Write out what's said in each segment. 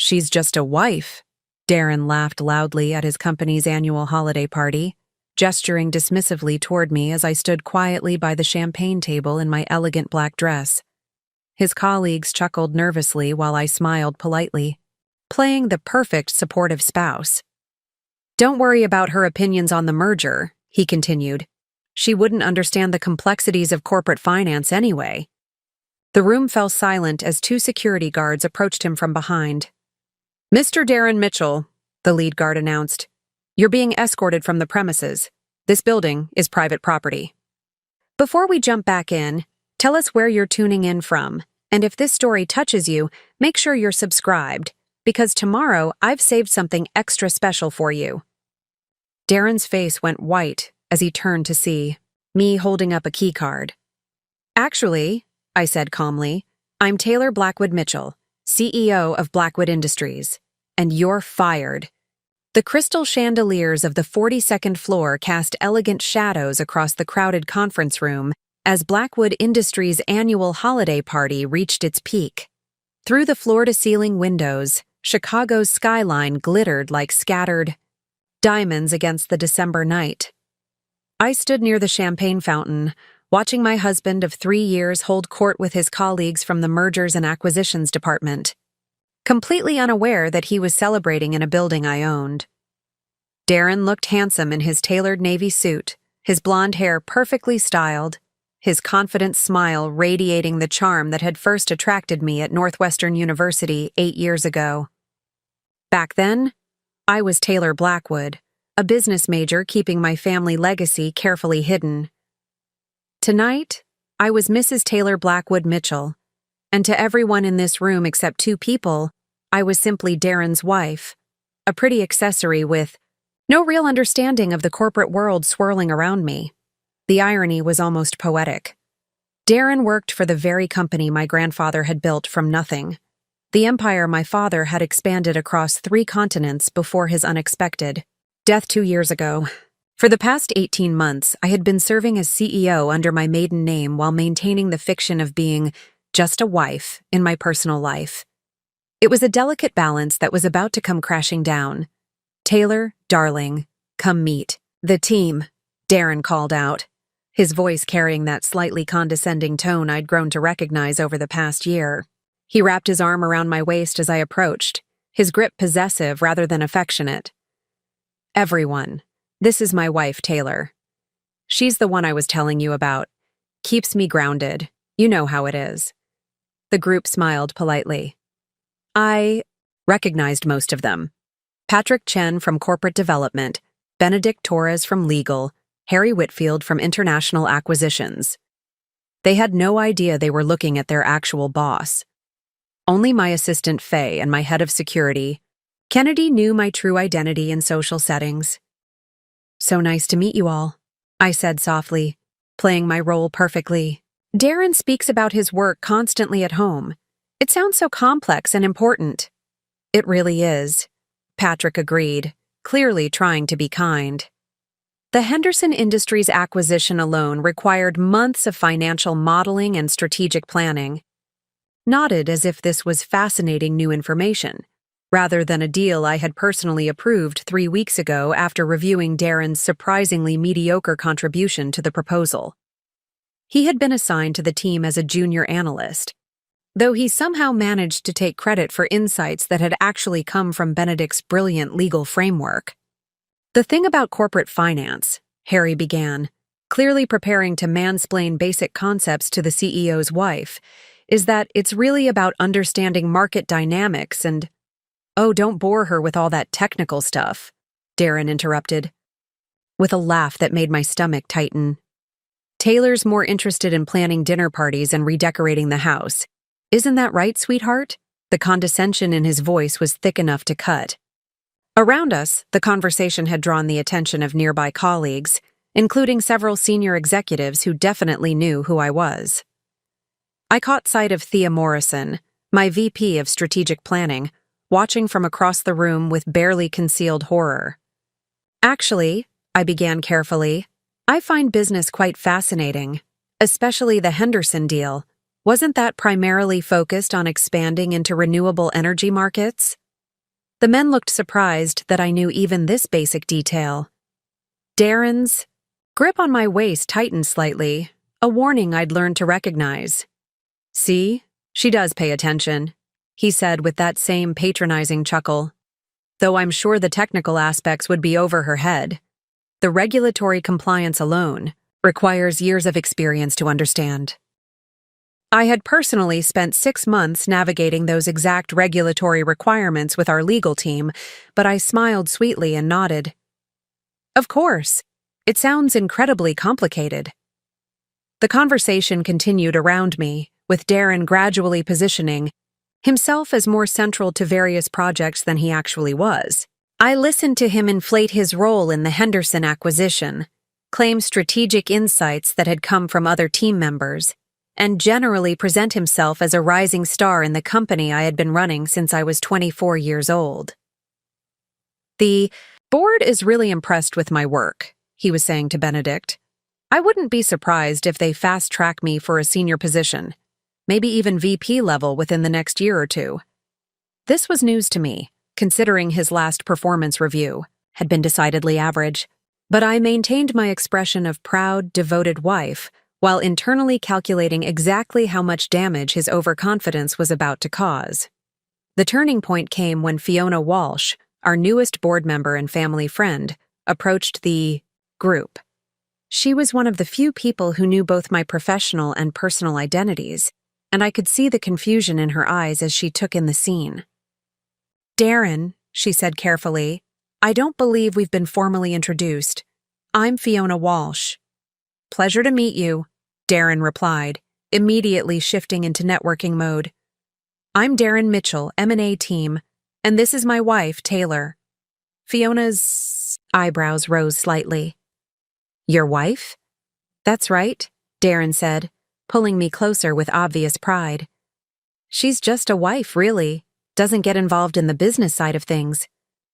She's just a wife. Darren laughed loudly at his company's annual holiday party, gesturing dismissively toward me as I stood quietly by the champagne table in my elegant black dress. His colleagues chuckled nervously while I smiled politely, playing the perfect supportive spouse. "Don't worry about her opinions on the merger," he continued. "She wouldn't understand the complexities of corporate finance anyway." The room fell silent as two security guards approached him from behind. "Mr. Darren Mitchell," the lead guard announced, "you're being escorted from the premises. This building is private property." Before we jump back in, tell us where you're tuning in from, and if this story touches you, make sure you're subscribed, because tomorrow I've saved something extra special for you. Darren's face went white as he turned to see me holding up a key card. "Actually," I said calmly, "I'm Taylor Blackwood Mitchell, CEO of Blackwood Industries, and you're fired." The crystal chandeliers of the 42nd floor cast elegant shadows across the crowded conference room as Blackwood Industries' annual holiday party reached its peak. Through the floor-to-ceiling windows, Chicago's skyline glittered like scattered diamonds against the December night. I stood near the champagne fountain, watching my husband of 3 years hold court with his colleagues from the Mergers and Acquisitions Department, completely unaware that he was celebrating in a building I owned. Darren looked handsome in his tailored navy suit, his blonde hair perfectly styled, his confident smile radiating the charm that had first attracted me at Northwestern University 8 years ago. Back then, I was Taylor Blackwood, a business major keeping my family legacy carefully hidden. Tonight, I was Mrs. Taylor Blackwood Mitchell, and to everyone in this room except 2 people, I was simply Darren's wife, a pretty accessory with no real understanding of the corporate world swirling around me. The irony was almost poetic. Darren worked for the very company my grandfather had built from nothing, the empire my father had expanded across 3 continents before his unexpected death 2 years ago. For the past 18 months, I had been serving as CEO under my maiden name while maintaining the fiction of being just a wife in my personal life. It was a delicate balance that was about to come crashing down. "Taylor, darling, come meet the team," Darren called out, his voice carrying that slightly condescending tone I'd grown to recognize over the past year. He wrapped his arm around my waist as I approached, his grip possessive rather than affectionate. "Everyone, this is my wife, Taylor. She's the one I was telling you about. Keeps me grounded. You know how it is." The group smiled politely. I recognized most of them. Patrick Chen from Corporate Development, Benedict Torres from Legal, Harry Whitfield from International Acquisitions. They had no idea they were looking at their actual boss. Only my assistant Faye and my head of security, Kennedy, knew my true identity in social settings. "So nice to meet you all," I said softly, playing my role perfectly. "Darren speaks about his work constantly at home. It sounds so complex and important." "It really is," Patrick agreed, clearly trying to be kind. The Henderson Industries acquisition alone required months of financial modeling and strategic planning. Nodded as if this was fascinating new information, rather than a deal I had personally approved 3 weeks ago after reviewing Darren's surprisingly mediocre contribution to the proposal. He had been assigned to the team as a junior analyst, though he somehow managed to take credit for insights that had actually come from Benedict's brilliant legal framework. "The thing about corporate finance," Harry began, clearly preparing to mansplain basic concepts to the CEO's wife, "is that it's really about understanding market dynamics and—" "Oh, don't bore her with all that technical stuff," Darren interrupted, with a laugh that made my stomach tighten. "Taylor's more interested in planning dinner parties and redecorating the house. Isn't that right, sweetheart?" The condescension in his voice was thick enough to cut. Around us, the conversation had drawn the attention of nearby colleagues, including several senior executives who definitely knew who I was. I caught sight of Thea Morrison, my VP of Strategic Planning, watching from across the room with barely concealed horror. "Actually," I began carefully, "I find business quite fascinating, especially the Henderson deal. Wasn't that primarily focused on expanding into renewable energy markets?" The men looked surprised that I knew even this basic detail. Darren's grip on my waist tightened slightly, a warning I'd learned to recognize. "See, she does pay attention," he said with that same patronizing chuckle. "Though I'm sure the technical aspects would be over her head. The regulatory compliance alone requires years of experience to understand." I had personally spent 6 months navigating those exact regulatory requirements with our legal team, but I smiled sweetly and nodded. "Of course. It sounds incredibly complicated." The conversation continued around me, with Darren gradually positioning himself as more central to various projects than he actually was. I listened to him inflate his role in the Henderson acquisition, claim strategic insights that had come from other team members, and generally present himself as a rising star in the company I had been running since I was 24 years old. "The board is really impressed with my work," he was saying to Benedict. "I wouldn't be surprised if they fast-track me for a senior position, maybe even VP level within the next year or two." This was news to me, considering his last performance review had been decidedly average, but I maintained my expression of proud, devoted wife while internally calculating exactly how much damage his overconfidence was about to cause. The turning point came when Fiona Walsh, our newest board member and family friend, approached the group. She was one of the few people who knew both my professional and personal identities, and I could see the confusion in her eyes as she took in the scene. "Darren," she said carefully, "I don't believe we've been formally introduced. I'm Fiona Walsh." "Pleasure to meet you," Darren replied, immediately shifting into networking mode. "I'm Darren Mitchell, M&A team, and this is my wife, Taylor." Fiona's eyebrows rose slightly. "Your wife?" "That's right," Darren said, pulling me closer with obvious pride. "She's just a wife, really. Doesn't get involved in the business side of things.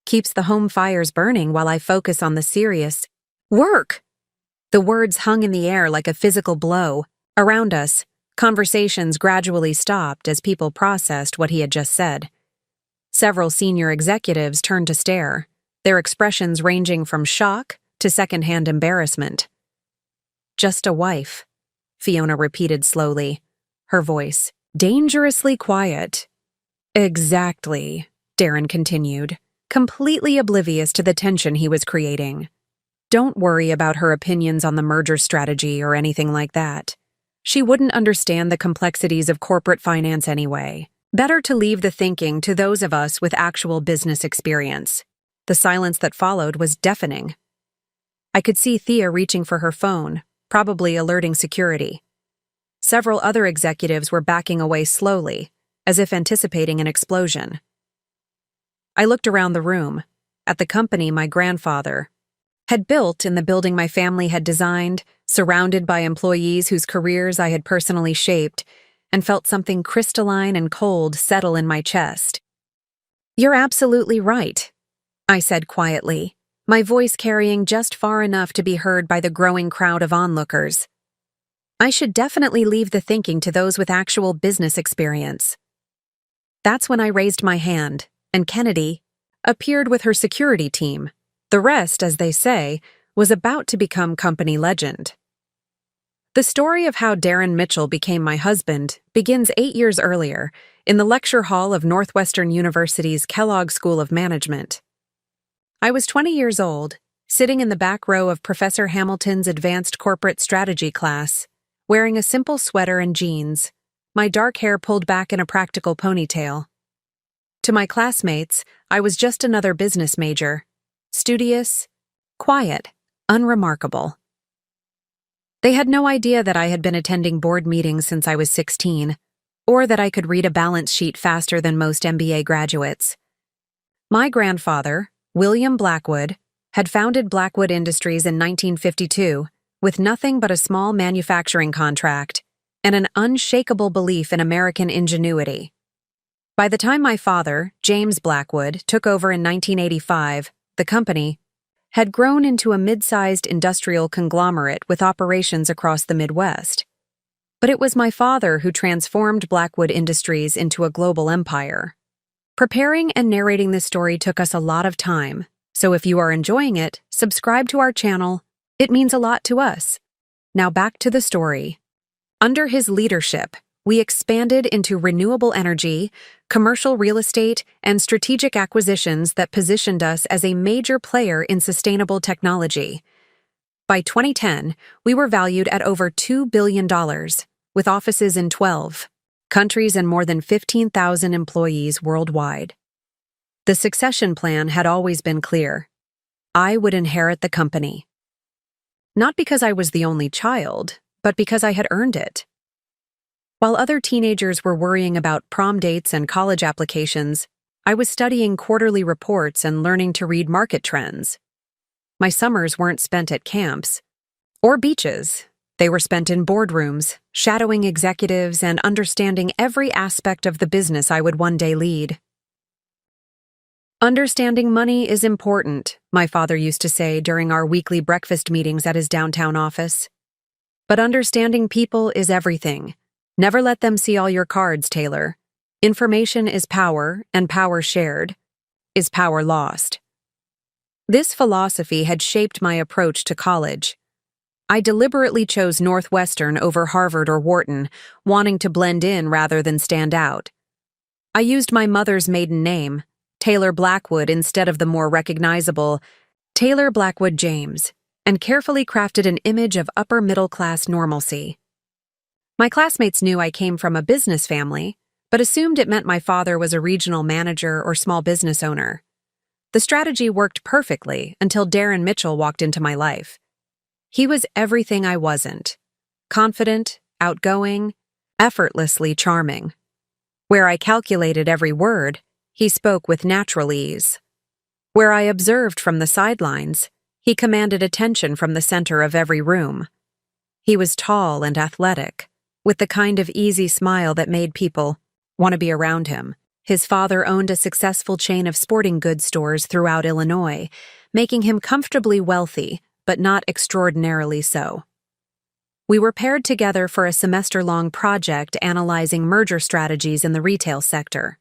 Keeps the home fires burning while I focus on the serious work." The words hung in the air like a physical blow. Around us, conversations gradually stopped as people processed what he had just said. Several senior executives turned to stare, their expressions ranging from shock to secondhand embarrassment. "Just a wife," Fiona repeated slowly, her voice dangerously quiet. "Exactly," Darren continued, completely oblivious to the tension he was creating. "Don't worry about her opinions on the merger strategy or anything like that. She wouldn't understand the complexities of corporate finance anyway. Better to leave the thinking to those of us with actual business experience." The silence that followed was deafening. I could see Thea reaching for her phone, probably alerting security. Several other executives were backing away slowly, as if anticipating an explosion. I looked around the room, at the company my grandfather had built in the building my family had designed, surrounded by employees whose careers I had personally shaped, and felt something crystalline and cold settle in my chest. "You're absolutely right," I said quietly, my voice carrying just far enough to be heard by the growing crowd of onlookers. "I should definitely leave the thinking to those with actual business experience." That's when I raised my hand, and Kennedy appeared with her security team. The rest, as they say, was about to become company legend. The story of how Darren Mitchell became my husband begins 8 years earlier in the lecture hall of Northwestern University's Kellogg School of Management. I was 20 years old, sitting in the back row of Professor Hamilton's advanced corporate strategy class, wearing a simple sweater and jeans, my dark hair pulled back in a practical ponytail. To my classmates, I was just another business major, studious, quiet, unremarkable. They had no idea that I had been attending board meetings since I was 16, or that I could read a balance sheet faster than most MBA graduates. My grandfather, William Blackwood, had founded Blackwood Industries in 1952 with nothing but a small manufacturing contract and an unshakable belief in American ingenuity. By the time my father, James Blackwood, took over in 1985, the company had grown into a mid-sized industrial conglomerate with operations across the Midwest. But it was my father who transformed Blackwood Industries into a global empire. Preparing and narrating this story took us a lot of time, so if you are enjoying it, subscribe to our channel. It means a lot to us. Now back to the story. Under his leadership, we expanded into renewable energy, commercial real estate, and strategic acquisitions that positioned us as a major player in sustainable technology. By 2010, we were valued at over $2 billion, with offices in 12 countries and more than 15,000 employees worldwide. The succession plan had always been clear. I would inherit the company. Not because I was the only child, but because I had earned it. While other teenagers were worrying about prom dates and college applications, I was studying quarterly reports and learning to read market trends. My summers weren't spent at camps or beaches. They were spent in boardrooms, shadowing executives and understanding every aspect of the business I would one day lead. Understanding money is important, my father used to say during our weekly breakfast meetings at his downtown office. But understanding people is everything. Never let them see all your cards, Taylor. Information is power, and power shared is power lost. This philosophy had shaped my approach to college. I deliberately chose Northwestern over Harvard or Wharton, wanting to blend in rather than stand out. I used my mother's maiden name, Taylor Blackwood, instead of the more recognizable Taylor Blackwood James, and carefully crafted an image of upper-middle-class normalcy. My classmates knew I came from a business family, but assumed it meant my father was a regional manager or small business owner. The strategy worked perfectly until Darren Mitchell walked into my life. He was everything I wasn't: confident, outgoing, effortlessly charming. Where I calculated every word, he spoke with natural ease. Where I observed from the sidelines, he commanded attention from the center of every room. He was tall and athletic, with the kind of easy smile that made people want to be around him. His father owned a successful chain of sporting goods stores throughout Illinois, making him comfortably wealthy, but not extraordinarily so. We were paired together for a semester-long project analyzing merger strategies in the retail sector.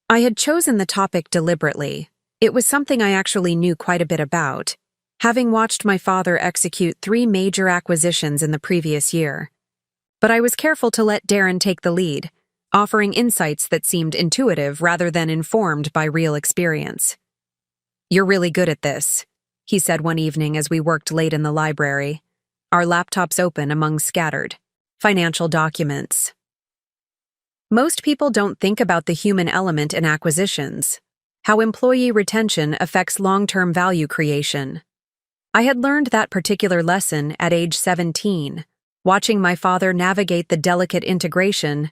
I had chosen the topic deliberately. It was something I actually knew quite a bit about, having watched my father execute 3 major acquisitions in the previous year. But I was careful to let Darren take the lead, offering insights that seemed intuitive rather than informed by real experience. "You're really good at this," he said one evening as we worked late in the library, our laptops open among scattered financial documents. Most people don't think about the human element in acquisitions, how employee retention affects long-term value creation. I had learned that particular lesson at age 17, watching my father navigate the delicate integration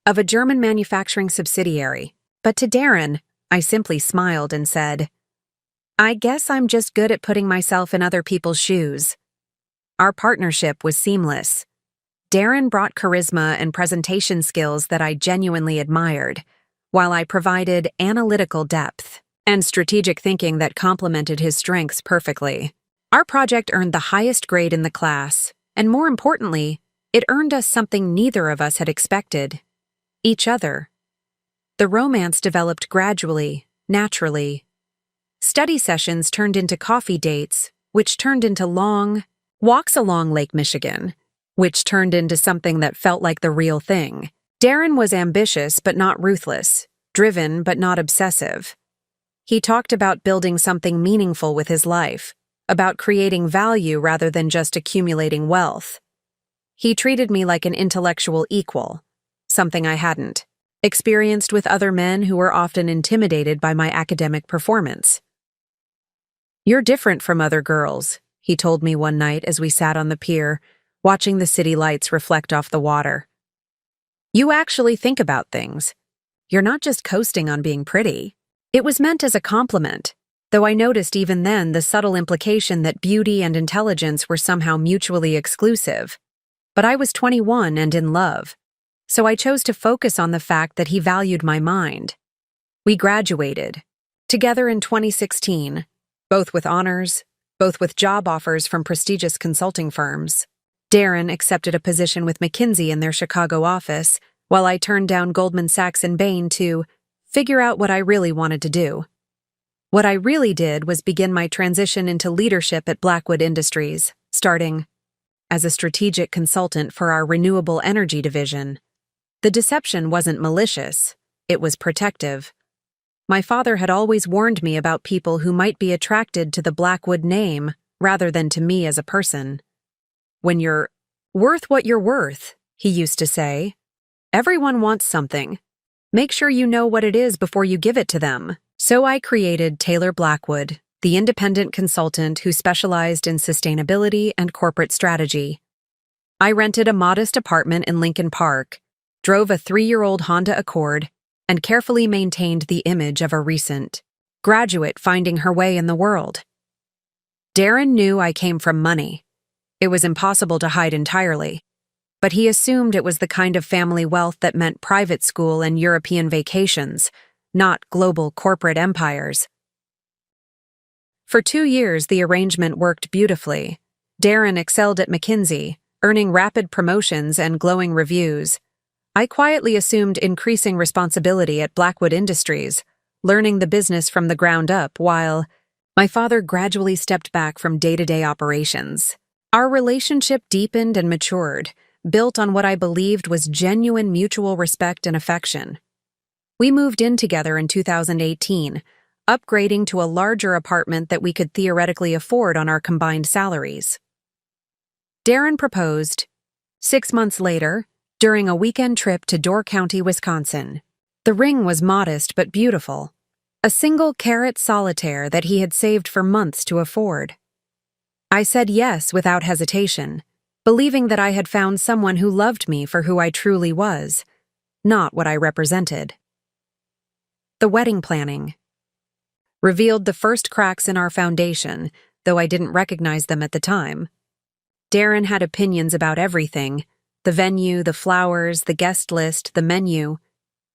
of a German manufacturing subsidiary. But to Darren, I simply smiled and said, "I guess I'm just good at putting myself in other people's shoes." Our partnership was seamless. Darren brought charisma and presentation skills that I genuinely admired, while I provided analytical depth and strategic thinking that complemented his strengths perfectly. Our project earned the highest grade in the class, and more importantly, it earned us something neither of us had expected: each other. The romance developed gradually, naturally. Study sessions turned into coffee dates, which turned into long walks along Lake Michigan, which turned into something that felt like the real thing. Darren was ambitious but not ruthless, driven but not obsessive. He talked about building something meaningful with his life, about creating value rather than just accumulating wealth. He treated me like an intellectual equal, something I hadn't experienced with other men who were often intimidated by my academic performance. "You're different from other girls," he told me one night as we sat on the pier, watching the city lights reflect off the water. "You actually think about things. You're not just coasting on being pretty." It was meant as a compliment, though I noticed even then the subtle implication that beauty and intelligence were somehow mutually exclusive. But I was 21 and in love, so I chose to focus on the fact that he valued my mind. We graduated together in 2016, both with honors, both with job offers from prestigious consulting firms. Darren accepted a position with McKinsey in their Chicago office, while I turned down Goldman Sachs and Bain to figure out what I really wanted to do. What I really did was begin my transition into leadership at Blackwood Industries, starting as a strategic consultant for our renewable energy division. The deception wasn't malicious, it was protective. My father had always warned me about people who might be attracted to the Blackwood name rather than to me as a person. When you're worth what you're worth, he used to say, everyone wants something. Make sure you know what it is before you give it to them. So I created Taylor Blackwood, the independent consultant who specialized in sustainability and corporate strategy. I rented a modest apartment in Lincoln Park, drove a 3-year-old Honda Accord, and carefully maintained the image of a recent graduate finding her way in the world. Darren knew I came from money. It was impossible to hide entirely, but he assumed it was the kind of family wealth that meant private school and European vacations, not global corporate empires. For 2 years, the arrangement worked beautifully. Darren excelled at McKinsey, earning rapid promotions and glowing reviews. I quietly assumed increasing responsibility at Blackwood Industries, learning the business from the ground up while my father gradually stepped back from day-to-day operations. Our relationship deepened and matured, built on what I believed was genuine mutual respect and affection. We moved in together in 2018, upgrading to a larger apartment that we could theoretically afford on our combined salaries. Darren proposed 6 months later, during a weekend trip to Door County, Wisconsin. The ring was modest but beautiful, a single carat solitaire that he had saved for months to afford. I said yes without hesitation, believing that I had found someone who loved me for who I truly was, not what I represented. The wedding planning revealed the first cracks in our foundation, though I didn't recognize them at the time. Darren had opinions about everything: the venue, the flowers, the guest list, the menu.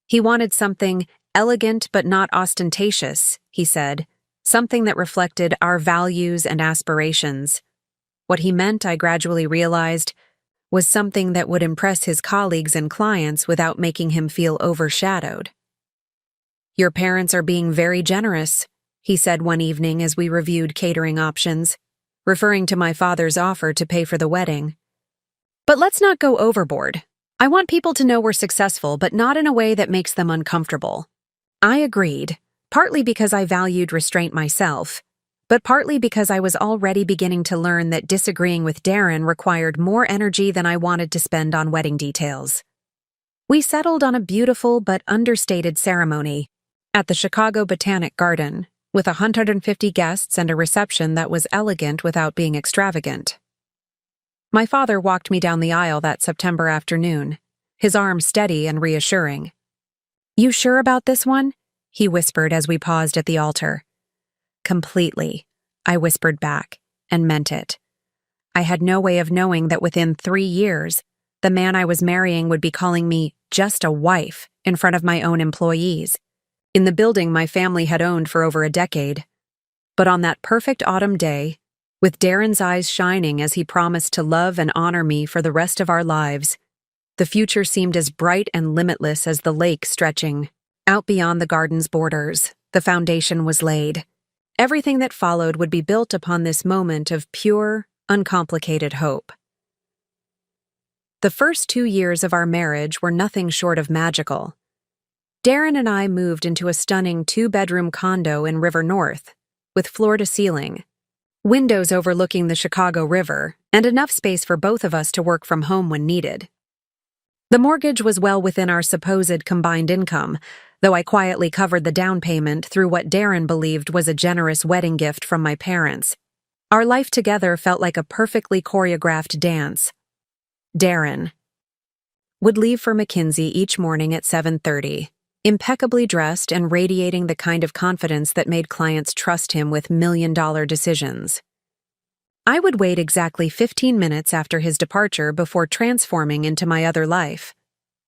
He wanted something elegant but not ostentatious, he said, something that reflected our values and aspirations. What he meant, I gradually realized, was something that would impress his colleagues and clients without making him feel overshadowed. "Your parents are being very generous," he said one evening as we reviewed catering options, referring to my father's offer to pay for the wedding. "But let's not go overboard. I want people to know we're successful, but not in a way that makes them uncomfortable." I agreed, partly because I valued restraint myself, but partly because I was already beginning to learn that disagreeing with Darren required more energy than I wanted to spend on wedding details. We settled on a beautiful but understated ceremony at the Chicago Botanic Garden, with 150 guests and a reception that was elegant without being extravagant. My father walked me down the aisle that September afternoon, his arm steady and reassuring. "You sure about this one?" he whispered as we paused at the altar. "Completely," I whispered back, and meant it. I had no way of knowing that within 3 years, the man I was marrying would be calling me just a wife in front of my own employees, in the building my family had owned for over a decade. But on that perfect autumn day, with Darren's eyes shining as he promised to love and honor me for the rest of our lives, the future seemed as bright and limitless as the lake stretching out beyond the garden's borders. The foundation was laid. Everything that followed would be built upon this moment of pure, uncomplicated hope. The first 2 years of our marriage were nothing short of magical. Darren and I moved into a stunning 2-bedroom condo in River North, with floor-to-ceiling, windows overlooking the Chicago River, and enough space for both of us to work from home when needed. The mortgage was well within our supposed combined income, though I quietly covered the down payment through what Darren believed was a generous wedding gift from my parents. Our life together felt like a perfectly choreographed dance. Darren would leave for McKinsey each morning at 7:30. Impeccably dressed and radiating the kind of confidence that made clients trust him with million-dollar decisions. I would wait exactly 15 minutes after his departure before transforming into my other life,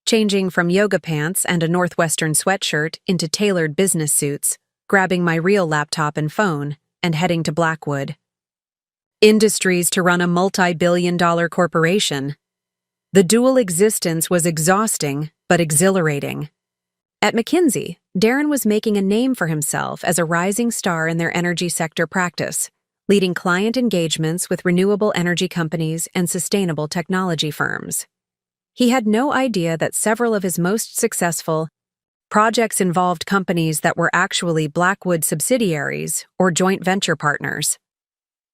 changing from yoga pants and a Northwestern sweatshirt into tailored business suits, grabbing my real laptop and phone, and heading to Blackwood Industries to run a multi-billion-dollar corporation. The dual existence was exhausting but exhilarating. At McKinsey, Darren was making a name for himself as a rising star in their energy sector practice, leading client engagements with renewable energy companies and sustainable technology firms. He had no idea that several of his most successful projects involved companies that were actually Blackwood subsidiaries or joint venture partners.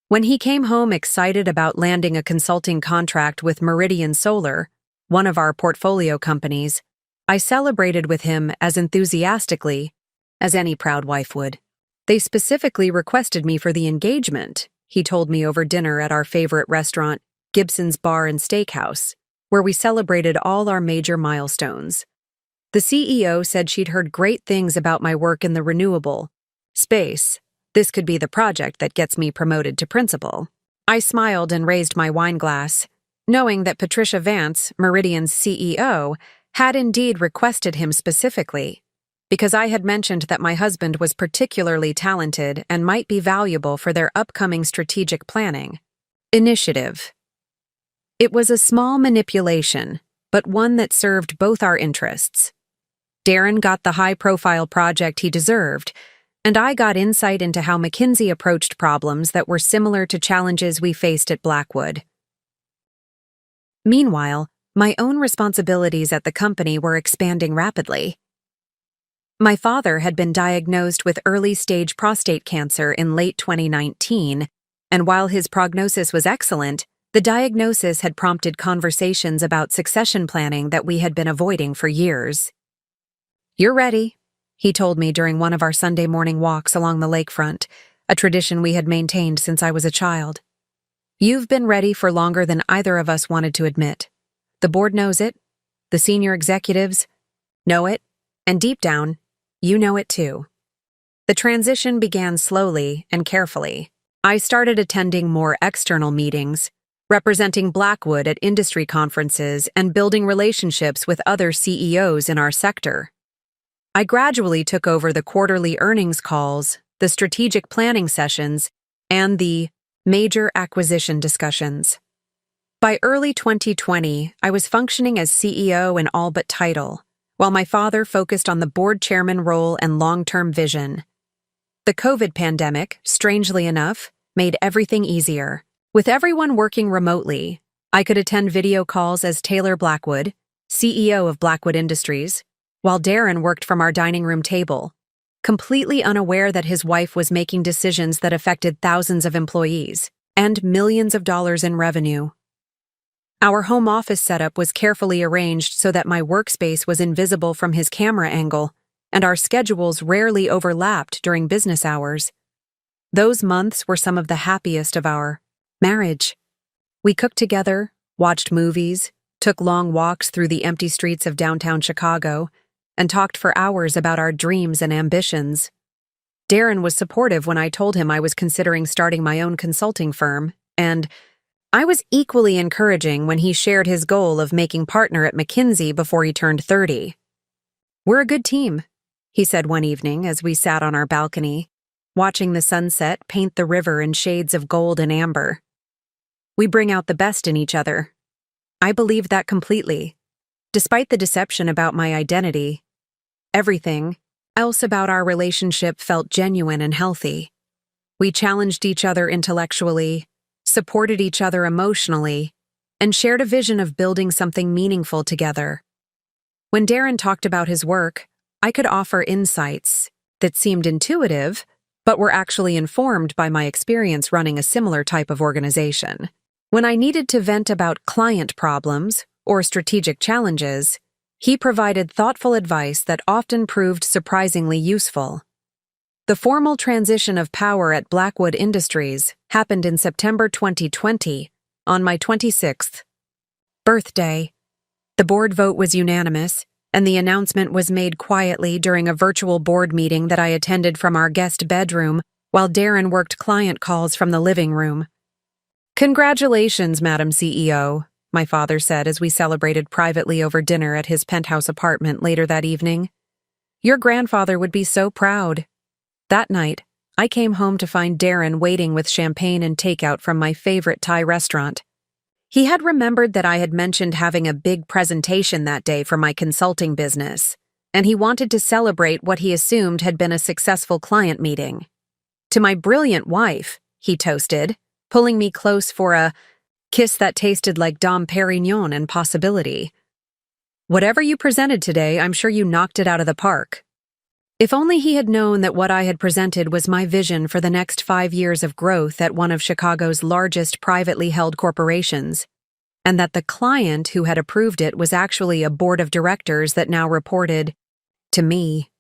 When he came home excited about landing a consulting contract with Meridian Solar, one of our portfolio companies, I celebrated with him as enthusiastically as any proud wife would. They specifically requested me for the engagement, he told me over dinner at our favorite restaurant, Gibson's Bar and Steakhouse, where we celebrated all our major milestones. The CEO said she'd heard great things about my work in the renewable space. This could be the project that gets me promoted to principal. I smiled and raised my wine glass, knowing that Patricia Vance, Meridian's CEO, had indeed requested him specifically, because I had mentioned that my husband was particularly talented and might be valuable for their upcoming strategic planning initiative. It was a small manipulation, but one that served both our interests. Darren got the high-profile project he deserved, and I got insight into how McKinsey approached problems that were similar to challenges we faced at Blackwood. Meanwhile, my own responsibilities at the company were expanding rapidly. My father had been diagnosed with early-stage prostate cancer in late 2019, and while his prognosis was excellent, the diagnosis had prompted conversations about succession planning that we had been avoiding for years. "You're ready," he told me during one of our Sunday morning walks along the lakefront, a tradition we had maintained since I was a child. "You've been ready for longer than either of us wanted to admit. The board knows it, the senior executives know it, and deep down, you know it too." The transition began slowly and carefully. I started attending more external meetings, representing Blackwood at industry conferences and building relationships with other CEOs in our sector. I gradually took over the quarterly earnings calls, the strategic planning sessions, and the major acquisition discussions. By early 2020, I was functioning as CEO in all but title, while my father focused on the board chairman role and long-term vision. The COVID pandemic, strangely enough, made everything easier. With everyone working remotely, I could attend video calls as Taylor Blackwood, CEO of Blackwood Industries, while Darren worked from our dining room table, completely unaware that his wife was making decisions that affected thousands of employees and millions of dollars in revenue. Our home office setup was carefully arranged so that my workspace was invisible from his camera angle, and our schedules rarely overlapped during business hours. Those months were some of the happiest of our marriage. We cooked together, watched movies, took long walks through the empty streets of downtown Chicago, and talked for hours about our dreams and ambitions. Darren was supportive when I told him I was considering starting my own consulting firm, and I was equally encouraging when he shared his goal of making partner at McKinsey before he turned 30. "We're a good team," he said one evening as we sat on our balcony, watching the sunset paint the river in shades of gold and amber. "We bring out the best in each other." I believed that completely. Despite the deception about my identity, everything else about our relationship felt genuine and healthy. We challenged each other intellectually, supported each other emotionally, and shared a vision of building something meaningful together. When Darren talked about his work, I could offer insights that seemed intuitive, but were actually informed by my experience running a similar type of organization. When I needed to vent about client problems or strategic challenges, he provided thoughtful advice that often proved surprisingly useful. The formal transition of power at Blackwood Industries happened in September 2020, on my 26th birthday. The board vote was unanimous, and the announcement was made quietly during a virtual board meeting that I attended from our guest bedroom while Darren worked client calls from the living room. "Congratulations, Madam CEO," my father said as we celebrated privately over dinner at his penthouse apartment later that evening. "Your grandfather would be so proud." That night, I came home to find Darren waiting with champagne and takeout from my favorite Thai restaurant. He had remembered that I had mentioned having a big presentation that day for my consulting business, and he wanted to celebrate what he assumed had been a successful client meeting. "To my brilliant wife," he toasted, pulling me close for a kiss that tasted like Dom Perignon and possibility. "Whatever you presented today, I'm sure you knocked it out of the park." If only he had known that what I had presented was my vision for the next 5 years of growth at one of Chicago's largest privately held corporations, and that the client who had approved it was actually a board of directors that now reported to me.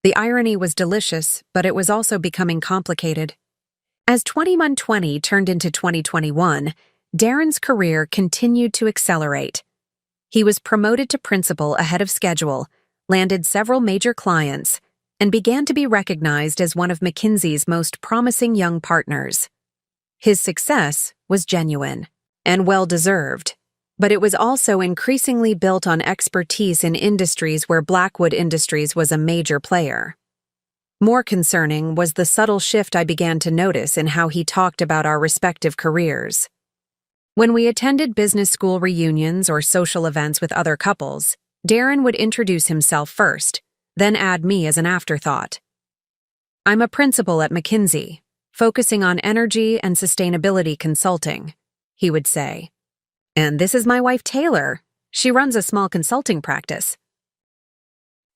The irony was delicious, but it was also becoming complicated. As 2020 turned into 2021, Darren's career continued to accelerate. He was promoted to principal ahead of schedule, landed several major clients, and began to be recognized as one of McKinsey's most promising young partners. His success was genuine and well-deserved, but it was also increasingly built on expertise in industries where Blackwood Industries was a major player. More concerning was the subtle shift I began to notice in how he talked about our respective careers. When we attended business school reunions or social events with other couples, Darren would introduce himself first, then add me as an afterthought. "I'm a principal at McKinsey, focusing on energy and sustainability consulting," he would say. "And this is my wife Taylor. She runs a small consulting practice."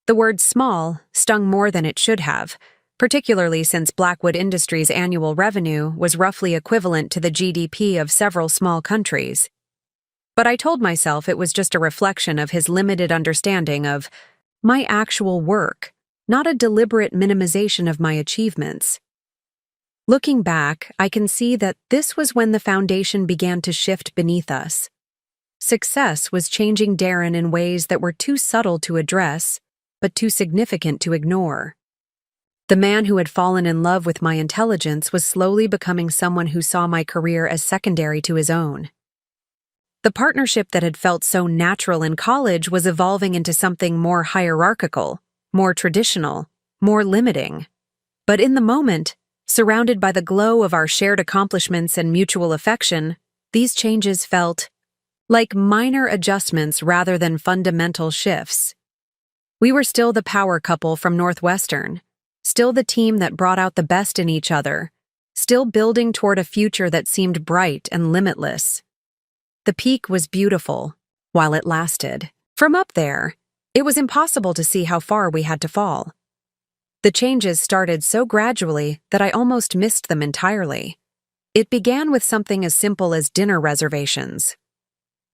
The word small stung more than it should have, particularly since Blackwood Industries' annual revenue was roughly equivalent to the GDP of several small countries. But I told myself it was just a reflection of his limited understanding of my actual work, not a deliberate minimization of my achievements. Looking back, I can see that this was when the foundation began to shift beneath us. Success was changing Darren in ways that were too subtle to address, but too significant to ignore. The man who had fallen in love with my intelligence was slowly becoming someone who saw my career as secondary to his own. The partnership that had felt so natural in college was evolving into something more hierarchical, more traditional, more limiting. But in the moment, surrounded by the glow of our shared accomplishments and mutual affection, these changes felt like minor adjustments rather than fundamental shifts. We were still the power couple from Northwestern, still the team that brought out the best in each other, still building toward a future that seemed bright and limitless. The peak was beautiful, while it lasted. From up there, it was impossible to see how far we had to fall. The changes started so gradually that I almost missed them entirely. It began with something as simple as dinner reservations.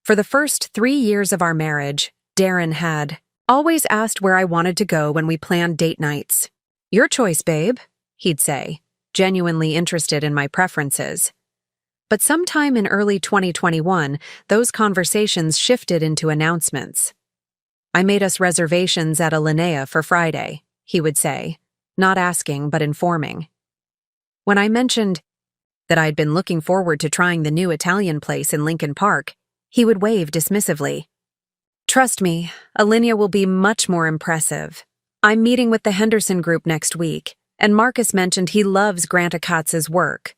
For the first 3 years of our marriage, Darren had always asked where I wanted to go when we planned date nights. "Your choice, babe," he'd say, genuinely interested in my preferences. But sometime in early 2021, those conversations shifted into announcements. "I made us reservations at a Linnea for Friday," he would say, not asking but informing. When I mentioned that I'd been looking forward to trying the new Italian place in Lincoln Park, he would wave dismissively. "Trust me, Alinea will be much more impressive. I'm meeting with the Henderson Group next week, and Marcus mentioned he loves Grant Akatz's work."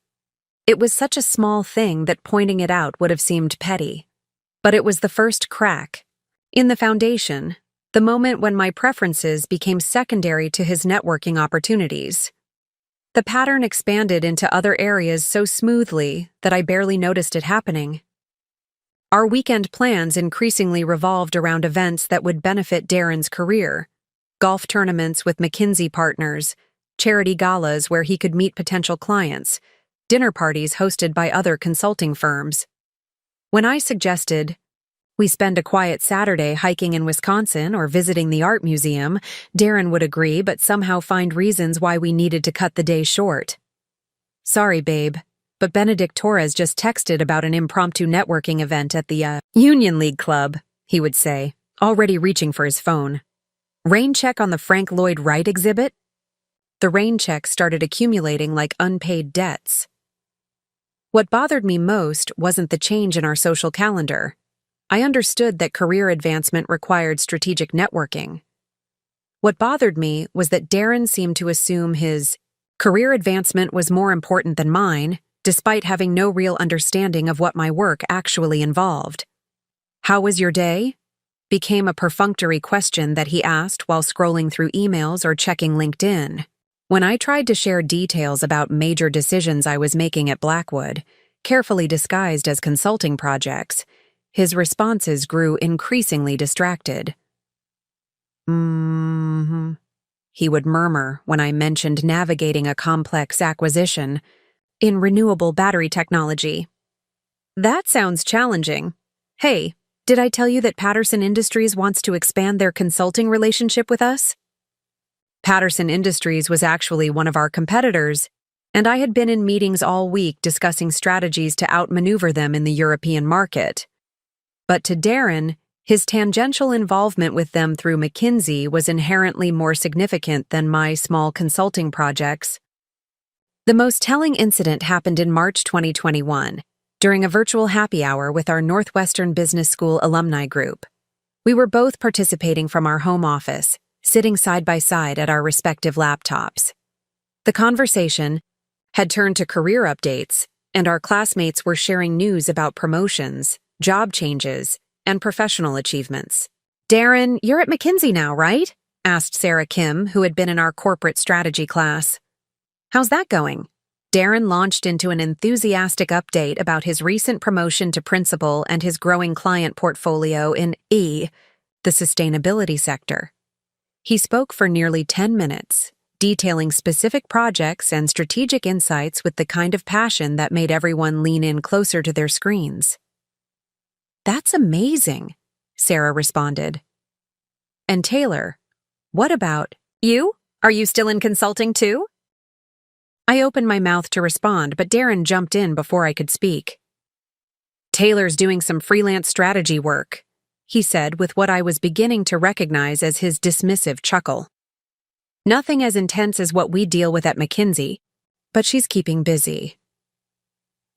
It was such a small thing that pointing it out would have seemed petty. But it was the first crack in the foundation, the moment when my preferences became secondary to his networking opportunities. The pattern expanded into other areas so smoothly that I barely noticed it happening. Our weekend plans increasingly revolved around events that would benefit Darren's career: golf tournaments with McKinsey partners, charity galas where he could meet potential clients, dinner parties hosted by other consulting firms. When I suggested we spend a quiet Saturday hiking in Wisconsin or visiting the art museum, Darren would agree but somehow find reasons why we needed to cut the day short. "Sorry, babe, but Benedict Torres just texted about an impromptu networking event at the Union League Club," he would say, already reaching for his phone. "Rain check on the Frank Lloyd Wright exhibit?" The rain checks started accumulating like unpaid debts. What bothered me most wasn't the change in our social calendar. I understood that career advancement required strategic networking. What bothered me was that Darren seemed to assume his career advancement was more important than mine, despite having no real understanding of what my work actually involved. "How was your day?" became a perfunctory question that he asked while scrolling through emails or checking LinkedIn. When I tried to share details about major decisions I was making at Blackwood, carefully disguised as consulting projects, his responses grew increasingly distracted. He would murmur when I mentioned navigating a complex acquisition in renewable battery technology. That sounds challenging. Hey, did I tell you that Patterson Industries wants to expand their consulting relationship with us? Patterson Industries was actually one of our competitors, and I had been in meetings all week discussing strategies to outmaneuver them in the European market. But to Darren, his tangential involvement with them through McKinsey was inherently more significant than my small consulting projects. The most telling incident happened in March 2021, during a virtual happy hour with our Northwestern Business School alumni group. We were both participating from our home office, sitting side by side at our respective laptops. The conversation had turned to career updates, and our classmates were sharing news about promotions, job changes, and professional achievements. "Darren, you're at McKinsey now, right?" asked Sarah Kim, who had been in our corporate strategy class. "How's that going?" Darren launched into an enthusiastic update about his recent promotion to principal and his growing client portfolio in the sustainability sector. He spoke for nearly 10 minutes, detailing specific projects and strategic insights with the kind of passion that made everyone lean in closer to their screens. "That's amazing," Sarah responded. "And Taylor, what about you? Are you still in consulting too?" I opened my mouth to respond, but Darren jumped in before I could speak. "Taylor's doing some freelance strategy work," he said with what I was beginning to recognize as his dismissive chuckle. "Nothing as intense as what we deal with at McKinsey, but she's keeping busy."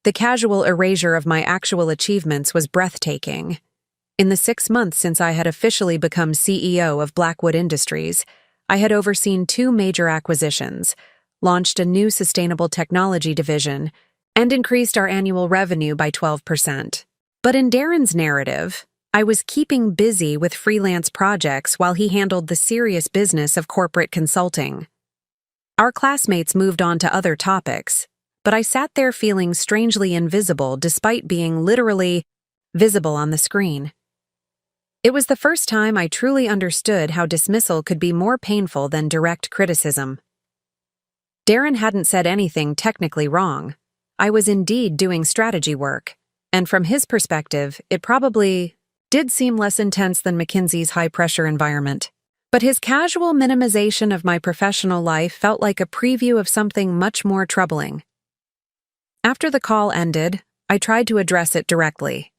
The casual erasure of my actual achievements was breathtaking. In the 6 months since I had officially become CEO of Blackwood Industries, I had overseen 2 major acquisitions, launched a new sustainable technology division, and increased our annual revenue by 12%. But in Darren's narrative, I was keeping busy with freelance projects while he handled the serious business of corporate consulting. Our classmates moved on to other topics, but I sat there feeling strangely invisible despite being literally visible on the screen. It was the first time I truly understood how dismissal could be more painful than direct criticism. Darren hadn't said anything technically wrong. I was indeed doing strategy work, and from his perspective, it probably did seem less intense than McKinsey's high-pressure environment. But his casual minimization of my professional life felt like a preview of something much more troubling. After the call ended, I tried to address it directly.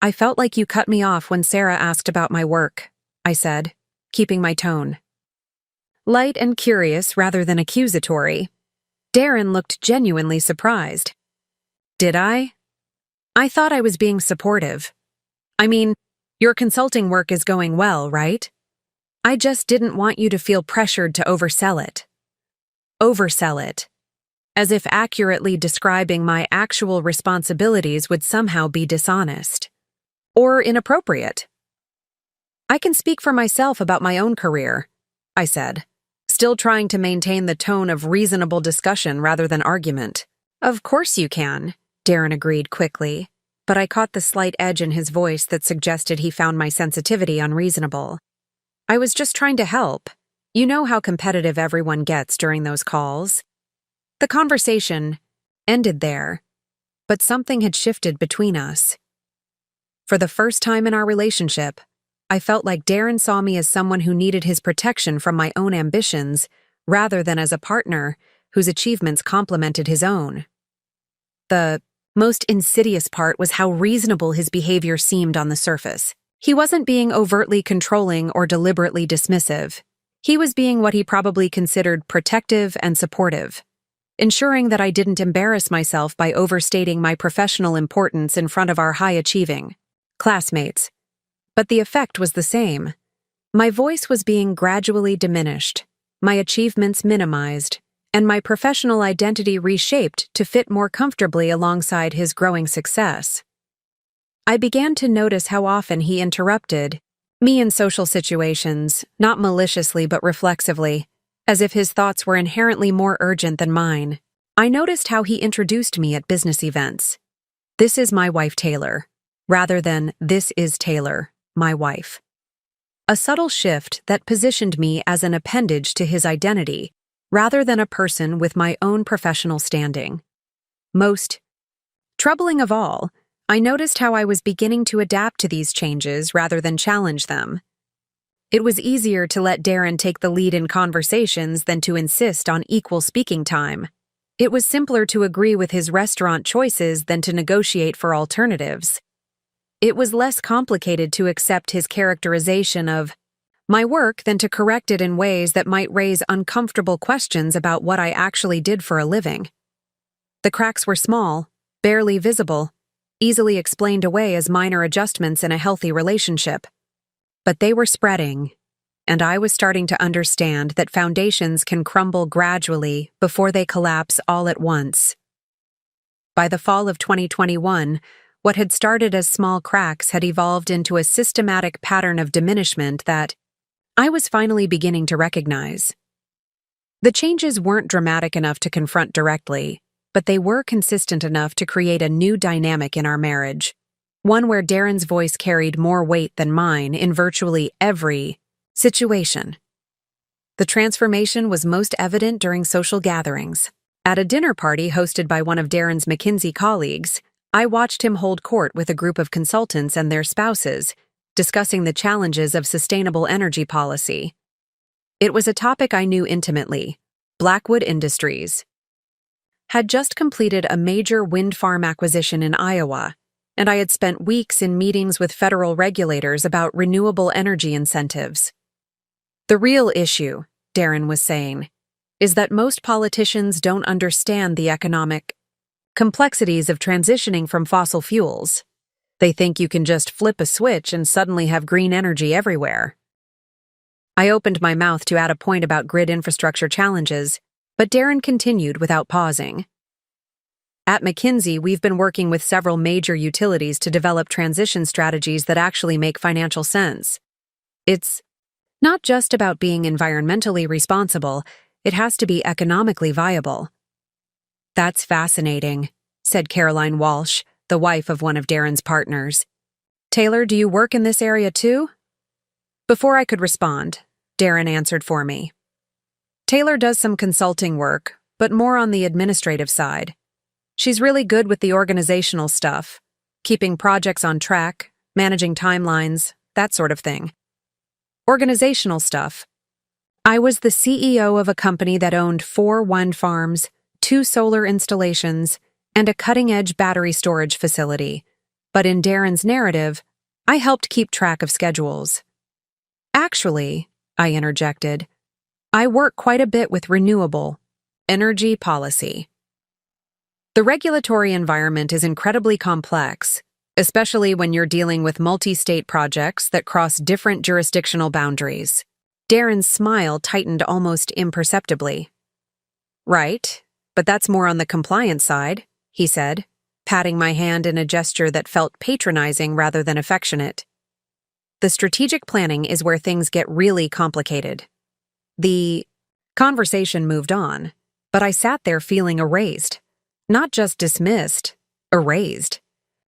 "I felt like you cut me off when Sarah asked about my work," I said, keeping my tone light and curious rather than accusatory. Darren looked genuinely surprised. "Did I? I thought I was being supportive. I mean, your consulting work is going well, right? I just didn't want you to feel pressured to oversell it." Oversell it. As if accurately describing my actual responsibilities would somehow be dishonest. Or inappropriate. "I can speak for myself about my own career," I said, still trying to maintain the tone of reasonable discussion rather than argument. "Of course you can," Darren agreed quickly, but I caught the slight edge in his voice that suggested he found my sensitivity unreasonable. "I was just trying to help. You know how competitive everyone gets during those calls." The conversation ended there, but something had shifted between us. For the first time in our relationship, I felt like Darren saw me as someone who needed his protection from my own ambitions, rather than as a partner whose achievements complemented his own. The most insidious part was how reasonable his behavior seemed on the surface. He wasn't being overtly controlling or deliberately dismissive. He was being what he probably considered protective and supportive, ensuring that I didn't embarrass myself by overstating my professional importance in front of our high-achieving classmates. But the effect was the same. My voice was being gradually diminished, my achievements minimized, and my professional identity reshaped to fit more comfortably alongside his growing success. I began to notice how often he interrupted me in social situations, not maliciously but reflexively, as if his thoughts were inherently more urgent than mine. I noticed how he introduced me at business events. "This is my wife Taylor," rather than "This is Taylor, my wife." A subtle shift that positioned me as an appendage to his identity, rather than a person with my own professional standing. Most troubling of all, I noticed how I was beginning to adapt to these changes rather than challenge them. It was easier to let Darren take the lead in conversations than to insist on equal speaking time. It was simpler to agree with his restaurant choices than to negotiate for alternatives. It was less complicated to accept his characterization of my work than to correct it in ways that might raise uncomfortable questions about what I actually did for a living. The cracks were small, barely visible, easily explained away as minor adjustments in a healthy relationship. But they were spreading, and I was starting to understand that foundations can crumble gradually before they collapse all at once. By the fall of 2021, what had started as small cracks had evolved into a systematic pattern of diminishment that I was finally beginning to recognize. The changes weren't dramatic enough to confront directly, but they were consistent enough to create a new dynamic in our marriage, one where Darren's voice carried more weight than mine in virtually every situation. The transformation was most evident during social gatherings. At a dinner party hosted by one of Darren's McKinsey colleagues, I watched him hold court with a group of consultants and their spouses, discussing the challenges of sustainable energy policy. It was a topic I knew intimately. Blackwood Industries had just completed a major wind farm acquisition in Iowa, and I had spent weeks in meetings with federal regulators about renewable energy incentives. "The real issue," Darren was saying, "is that most politicians don't understand the economic complexities of transitioning from fossil fuels. They think you can just flip a switch and suddenly have green energy everywhere." I opened my mouth to add a point about grid infrastructure challenges, but Darren continued without pausing. "At McKinsey, we've been working with several major utilities to develop transition strategies that actually make financial sense. It's not just about being environmentally responsible, it has to be economically viable." "That's fascinating," said Caroline Walsh, the wife of one of Darren's partners. "Taylor, do you work in this area too?" Before I could respond, Darren answered for me. "Taylor does some consulting work, but more on the administrative side. She's really good with the organizational stuff, keeping projects on track, managing timelines, that sort of thing." Organizational stuff. I was the CEO of a company that owned 4 wind farms, 2 solar installations, and a cutting-edge battery storage facility. But in Darren's narrative, I helped keep track of schedules. "Actually," I interjected, "I work quite a bit with renewable energy policy." The regulatory environment is incredibly complex, especially when you're dealing with multi-state projects that cross different jurisdictional boundaries. Darren's smile tightened almost imperceptibly. "Right, but that's more on the compliance side," he said, patting my hand in a gesture that felt patronizing rather than affectionate. "The strategic planning is where things get really complicated." The conversation moved on, but I sat there feeling erased. Not just dismissed, erased.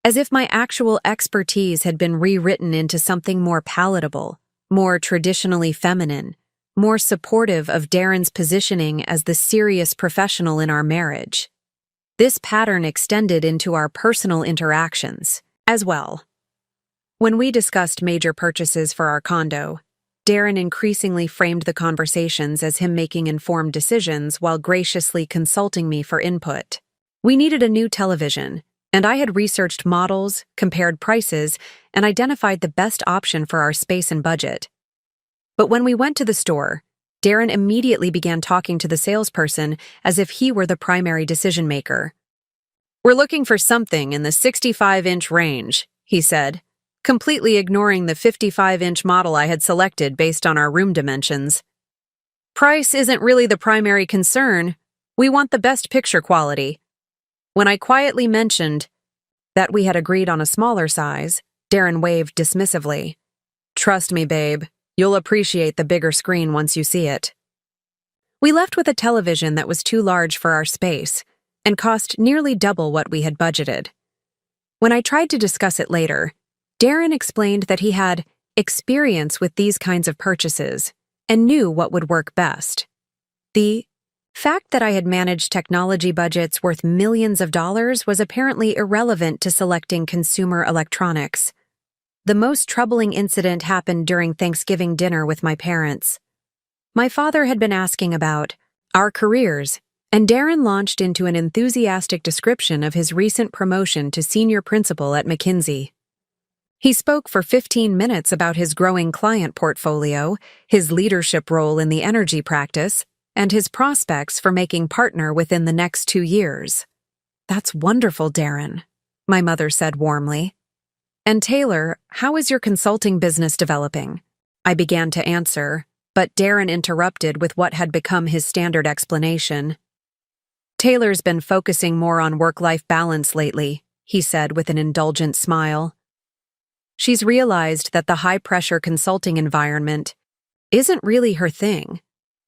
As if my actual expertise had been rewritten into something more palatable, more traditionally feminine, more supportive of Darren's positioning as the serious professional in our marriage. This pattern extended into our personal interactions as well. When we discussed major purchases for our condo, Darren increasingly framed the conversations as him making informed decisions while graciously consulting me for input. We needed a new television, and I had researched models, compared prices, and identified the best option for our space and budget. But when we went to the store, Darren immediately began talking to the salesperson as if he were the primary decision maker. "We're looking for something in the 65-inch range," he said, completely ignoring the 55-inch model I had selected based on our room dimensions. "Price isn't really the primary concern. We want the best picture quality." When I quietly mentioned, That we had agreed on a smaller size, Darren waved dismissively. Trust me, babe, you'll appreciate the bigger screen once you see it. We left with a television that was too large for our space and cost nearly double what we had budgeted. When I tried to discuss it later, Darren explained that he had experience with these kinds of purchases and knew what would work best. The fact that I had managed technology budgets worth millions of dollars was apparently irrelevant to selecting consumer electronics. The most troubling incident happened during Thanksgiving dinner with my parents. My father had been asking about our careers, and Darren launched into an enthusiastic description of his recent promotion to senior principal at McKinsey. He spoke for 15 minutes about his growing client portfolio, his leadership role in the energy practice, and his prospects for making partner within the next 2 years. That's wonderful, Darren, my mother said warmly. And Taylor, how is your consulting business developing? I began to answer, but Darren interrupted with what had become his standard explanation. Taylor's been focusing more on work-life balance lately, he said with an indulgent smile. She's realized that the high-pressure consulting environment isn't really her thing.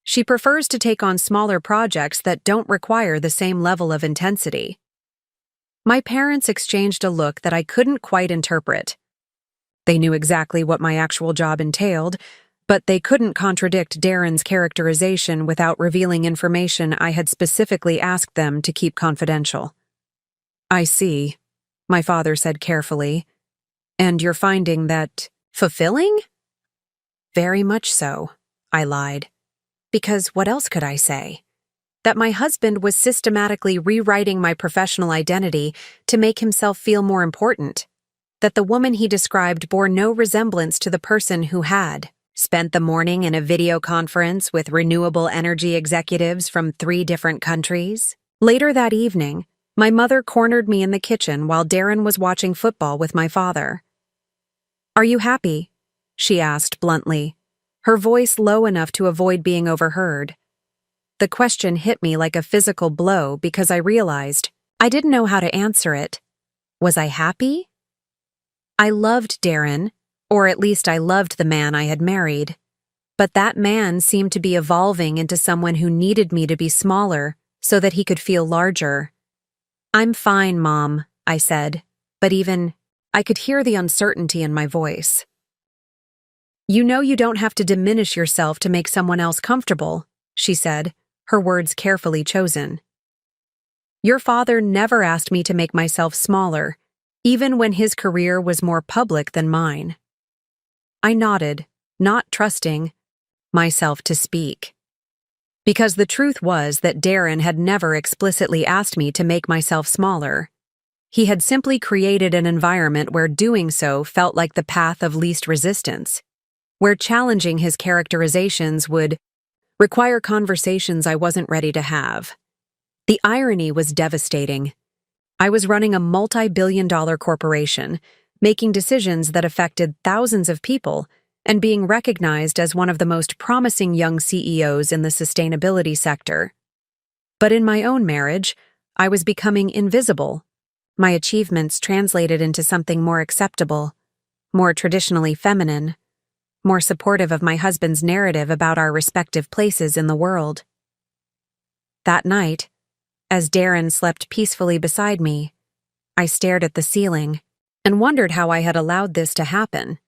She prefers to take on smaller projects that don't require the same level of intensity. My parents exchanged a look that I couldn't quite interpret. They knew exactly what my actual job entailed, but they couldn't contradict Darren's characterization without revealing information I had specifically asked them to keep confidential. I see, my father said carefully. And you're finding that fulfilling? Very much so, I lied. Because what else could I say? That my husband was systematically rewriting my professional identity to make himself feel more important. That the woman he described bore no resemblance to the person who had spent the morning in a video conference with renewable energy executives from 3 different countries. Later that evening, my mother cornered me in the kitchen while Darren was watching football with my father. Are you happy? She asked bluntly, her voice low enough to avoid being overheard. The question hit me like a physical blow because I realized I didn't know how to answer it. Was I happy? I loved Darren, or at least I loved the man I had married. But that man seemed to be evolving into someone who needed me to be smaller so that he could feel larger. I'm fine, Mom, I said, but I could hear the uncertainty in my voice. You know you don't have to diminish yourself to make someone else comfortable, she said, her words carefully chosen. Your father never asked me to make myself smaller, even when his career was more public than mine. I nodded, not trusting myself to speak. Because the truth was that Darren had never explicitly asked me to make myself smaller. He had simply created an environment where doing so felt like the path of least resistance, where challenging his characterizations would require conversations I wasn't ready to have. The irony was devastating. I was running a multi-billion-dollar corporation, making decisions that affected thousands of people, and being recognized as one of the most promising young CEOs in the sustainability sector. But in my own marriage, I was becoming invisible. My achievements translated into something more acceptable, more traditionally feminine, more supportive of my husband's narrative about our respective places in the world. That night, as Darren slept peacefully beside me, I stared at the ceiling and wondered how I had allowed this to happen.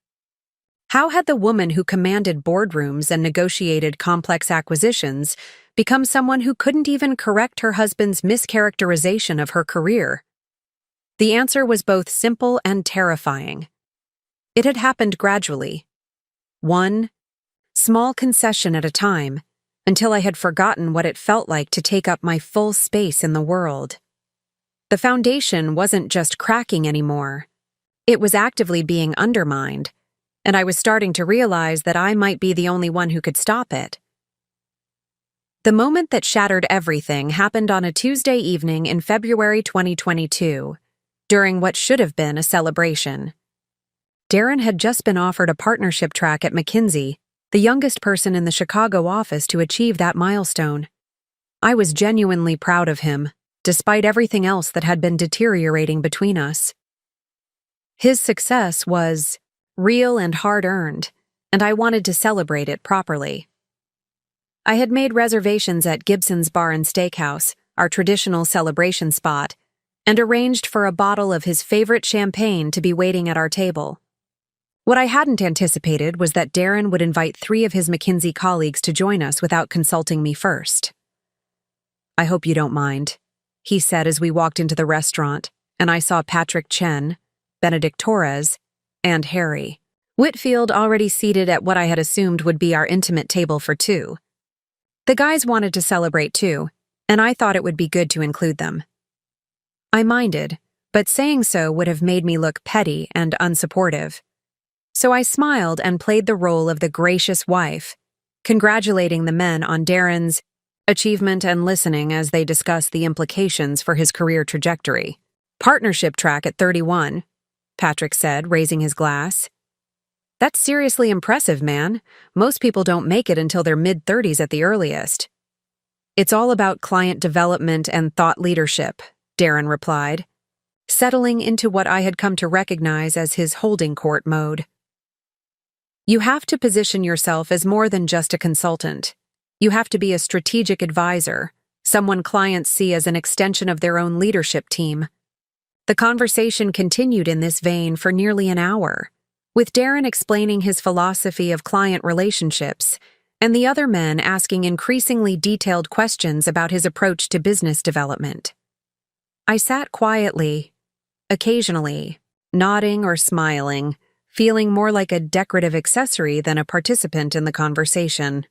How had the woman who commanded boardrooms and negotiated complex acquisitions become someone who couldn't even correct her husband's mischaracterization of her career? The answer was both simple and terrifying. It had happened gradually, one small concession at a time, until I had forgotten what it felt like to take up my full space in the world. The foundation wasn't just cracking anymore. It was actively being undermined, and I was starting to realize that I might be the only one who could stop it. The moment that shattered everything happened on a Tuesday evening in February 2022, during what should have been a celebration. Darren had just been offered a partnership track at McKinsey, the youngest person in the Chicago office to achieve that milestone. I was genuinely proud of him, despite everything else that had been deteriorating between us. His success was real and hard-earned, and I wanted to celebrate it properly. I had made reservations at Gibson's Bar and Steakhouse, our traditional celebration spot, and arranged for a bottle of his favorite champagne to be waiting at our table. What I hadn't anticipated was that Darren would invite 3 of his McKinsey colleagues to join us without consulting me first. "I hope you don't mind," he said as we walked into the restaurant, and I saw Patrick Chen, Benedict Torres, and Harry Whitfield already seated at what I had assumed would be our intimate table for 2. The guys wanted to celebrate too, and I thought it would be good to include them. I minded, but saying so would have made me look petty and unsupportive. So I smiled and played the role of the gracious wife, congratulating the men on Darren's achievement and listening as they discussed the implications for his career trajectory. "Partnership track at 31, Patrick said, raising his glass. "That's seriously impressive, man. Most people don't make it until their mid-30s at the earliest." "It's all about client development and thought leadership," Darren replied, settling into what I had come to recognize as his holding court mode. "You have to position yourself as more than just a consultant. You have to be a strategic advisor, someone clients see as an extension of their own leadership team." The conversation continued in this vein for nearly an hour, with Darren explaining his philosophy of client relationships and the other men asking increasingly detailed questions about his approach to business development. I sat quietly, occasionally, nodding or smiling, feeling more like a decorative accessory than a participant in the conversation.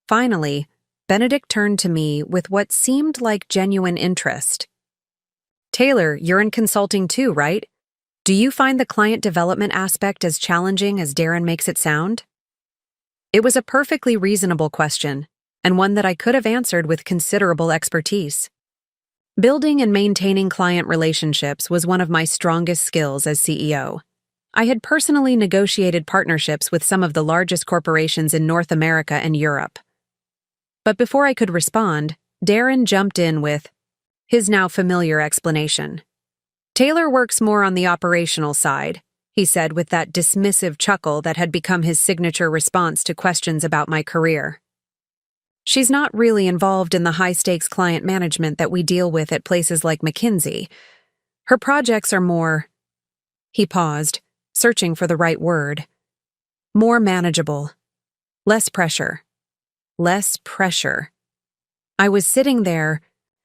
Finally, Benedict turned to me with what seemed like genuine interest. "Taylor, you're in consulting too, right? Do you find the client development aspect as challenging as Darren makes it sound?" It was a perfectly reasonable question, and one that I could have answered with considerable expertise. Building and maintaining client relationships was one of my strongest skills as CEO. I had personally negotiated partnerships with some of the largest corporations in North America and Europe. But before I could respond, Darren jumped in with his now familiar explanation. "Taylor works more on the operational side," he said with that dismissive chuckle that had become his signature response to questions about my career. "She's not really involved in the high-stakes client management that we deal with at places like McKinsey. Her projects are more—" He paused, searching for the right word. "More manageable. Less pressure. Less pressure." I was sitting there,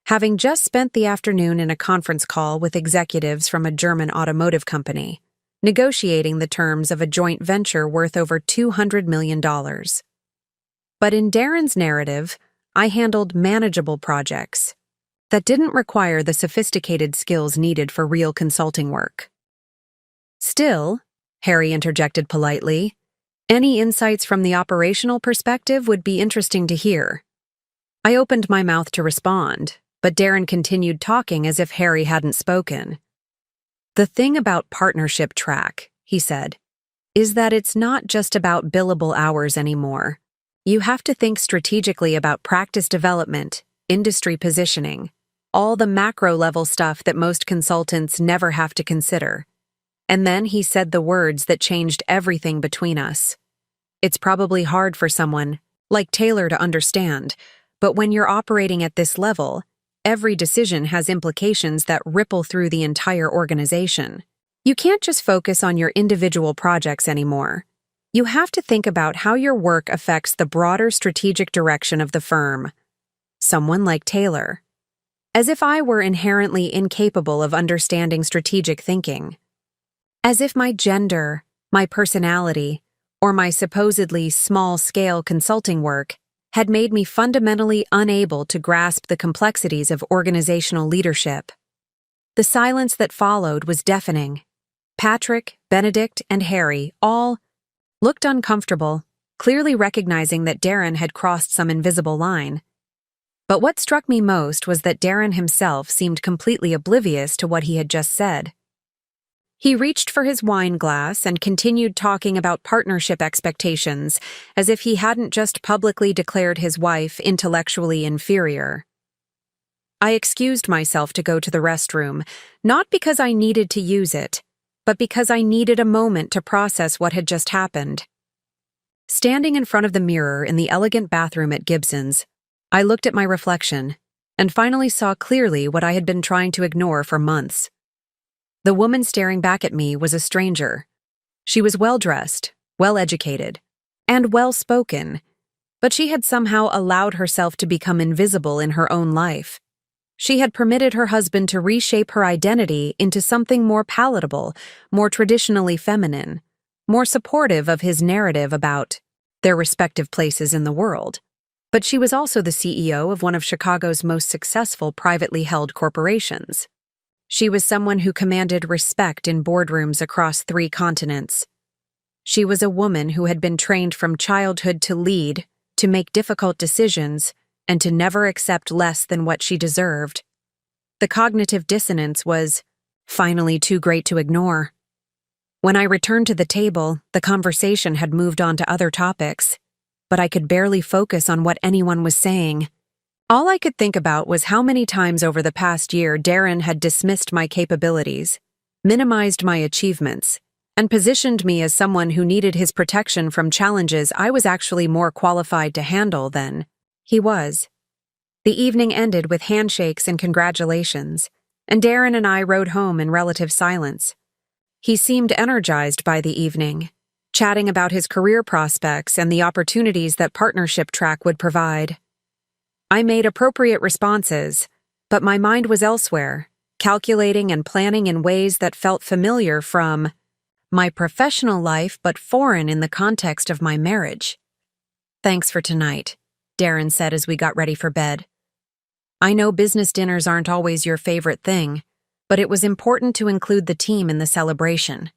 having just spent the afternoon in a conference call with executives from a German automotive company, negotiating the terms of a joint venture worth over $200 million. But in Darren's narrative, I handled manageable projects that didn't require the sophisticated skills needed for real consulting work. "Still," Harry interjected politely, "any insights from the operational perspective would be interesting to hear." I opened my mouth to respond, but Darren continued talking as if Harry hadn't spoken. "The thing about partnership track," he said, "is that it's not just about billable hours anymore. You have to think strategically about practice development, industry positioning, all the macro-level stuff that most consultants never have to consider." And then he said the words that changed everything between us. "It's probably hard for someone like Taylor to understand, but when you're operating at this level, every decision has implications that ripple through the entire organization. You can't just focus on your individual projects anymore. You have to think about how your work affects the broader strategic direction of the firm." Someone like Taylor. As if I were inherently incapable of understanding strategic thinking. As if my gender, my personality, or my supposedly small-scale consulting work had made me fundamentally unable to grasp the complexities of organizational leadership. The silence that followed was deafening. Patrick, Benedict, and Harry all looked uncomfortable, clearly recognizing that Darren had crossed some invisible line. But what struck me most was that Darren himself seemed completely oblivious to what he had just said. He reached for his wine glass and continued talking about partnership expectations, as if he hadn't just publicly declared his wife intellectually inferior. I excused myself to go to the restroom, not because I needed to use it, but because I needed a moment to process what had just happened. Standing in front of the mirror in the elegant bathroom at Gibson's, I looked at my reflection and finally saw clearly what I had been trying to ignore for months. The woman staring back at me was a stranger. She was well-dressed, well-educated, and well-spoken, but she had somehow allowed herself to become invisible in her own life. She had permitted her husband to reshape her identity into something more palatable, more traditionally feminine, more supportive of his narrative about their respective places in the world. But she was also the CEO of one of Chicago's most successful privately held corporations. She was someone who commanded respect in boardrooms across 3 continents. She was a woman who had been trained from childhood to lead, to make difficult decisions, and to never accept less than what she deserved. The cognitive dissonance was finally too great to ignore. When I returned to the table, the conversation had moved on to other topics, but I could barely focus on what anyone was saying. All I could think about was how many times over the past year Darren had dismissed my capabilities, minimized my achievements, and positioned me as someone who needed his protection from challenges I was actually more qualified to handle than he was. The evening ended with handshakes and congratulations, and Darren and I rode home in relative silence. He seemed energized by the evening, chatting about his career prospects and the opportunities that partnership track would provide. I made appropriate responses, but my mind was elsewhere, calculating and planning in ways that felt familiar from my professional life but foreign in the context of my marriage. "Thanks for tonight," Darren said as we got ready for bed. "I know business dinners aren't always your favorite thing, but it was important to include the team in the celebration."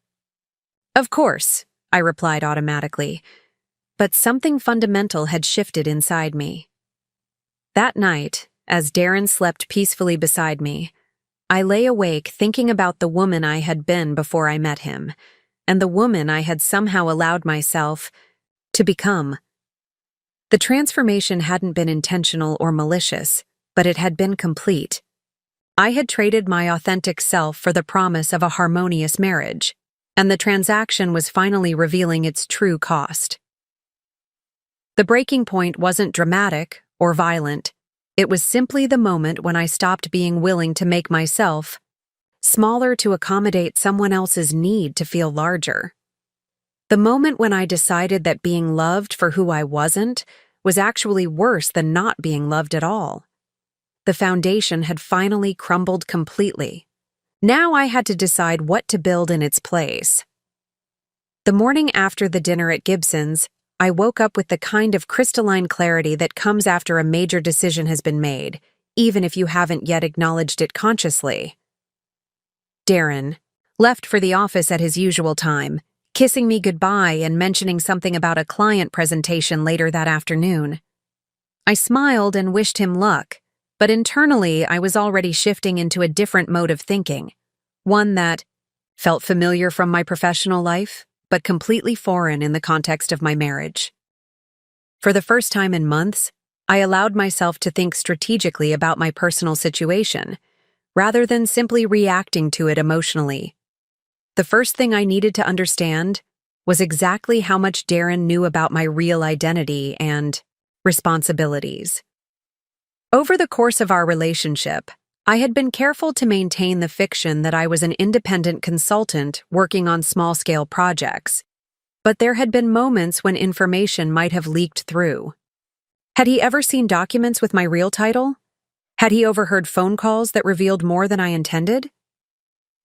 "Of course," I replied automatically, but something fundamental had shifted inside me. That night, as Darren slept peacefully beside me, I lay awake thinking about the woman I had been before I met him, and the woman I had somehow allowed myself to become. The transformation hadn't been intentional or malicious, but it had been complete. I had traded my authentic self for the promise of a harmonious marriage, and the transaction was finally revealing its true cost. The breaking point wasn't dramatic or violent. It was simply the moment when I stopped being willing to make myself smaller to accommodate someone else's need to feel larger. The moment when I decided that being loved for who I wasn't was actually worse than not being loved at all. The foundation had finally crumbled completely. Now I had to decide what to build in its place. The morning after the dinner at Gibson's, I woke up with the kind of crystalline clarity that comes after a major decision has been made, even if you haven't yet acknowledged it consciously. Darren left for the office at his usual time, kissing me goodbye and mentioning something about a client presentation later that afternoon. I smiled and wished him luck, but internally I was already shifting into a different mode of thinking, one that felt familiar from my professional life, but completely foreign in the context of my marriage. For the first time in months, I allowed myself to think strategically about my personal situation, rather than simply reacting to it emotionally. The first thing I needed to understand was exactly how much Darren knew about my real identity and responsibilities. Over the course of our relationship, I had been careful to maintain the fiction that I was an independent consultant working on small-scale projects, but there had been moments when information might have leaked through. Had he ever seen documents with my real title? Had he overheard phone calls that revealed more than I intended?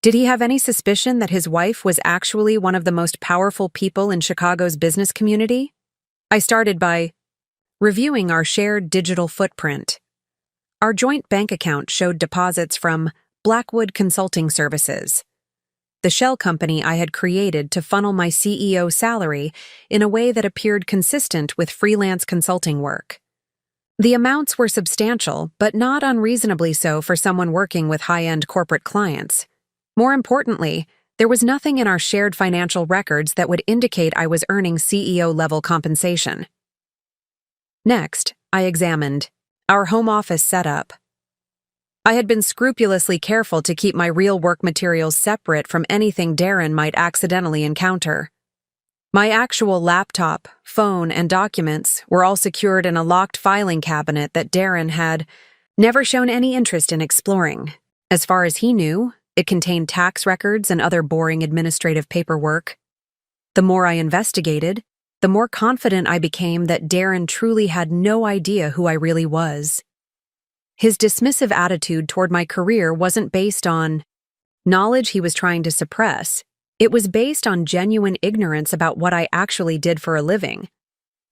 Did he have any suspicion that his wife was actually one of the most powerful people in Chicago's business community? I started by reviewing our shared digital footprint. Our joint bank account showed deposits from Blackwood Consulting Services, the shell company I had created to funnel my CEO salary in a way that appeared consistent with freelance consulting work. The amounts were substantial, but not unreasonably so for someone working with high-end corporate clients. More importantly, there was nothing in our shared financial records that would indicate I was earning CEO-level compensation. Next, I examined our home office setup. I had been scrupulously careful to keep my real work materials separate from anything Darren might accidentally encounter. My actual laptop, phone, and documents were all secured in a locked filing cabinet that Darren had never shown any interest in exploring. As far as he knew, it contained tax records and other boring administrative paperwork. The more I investigated, the more confident I became that Darren truly had no idea who I really was. His dismissive attitude toward my career wasn't based on knowledge he was trying to suppress. It was based on genuine ignorance about what I actually did for a living.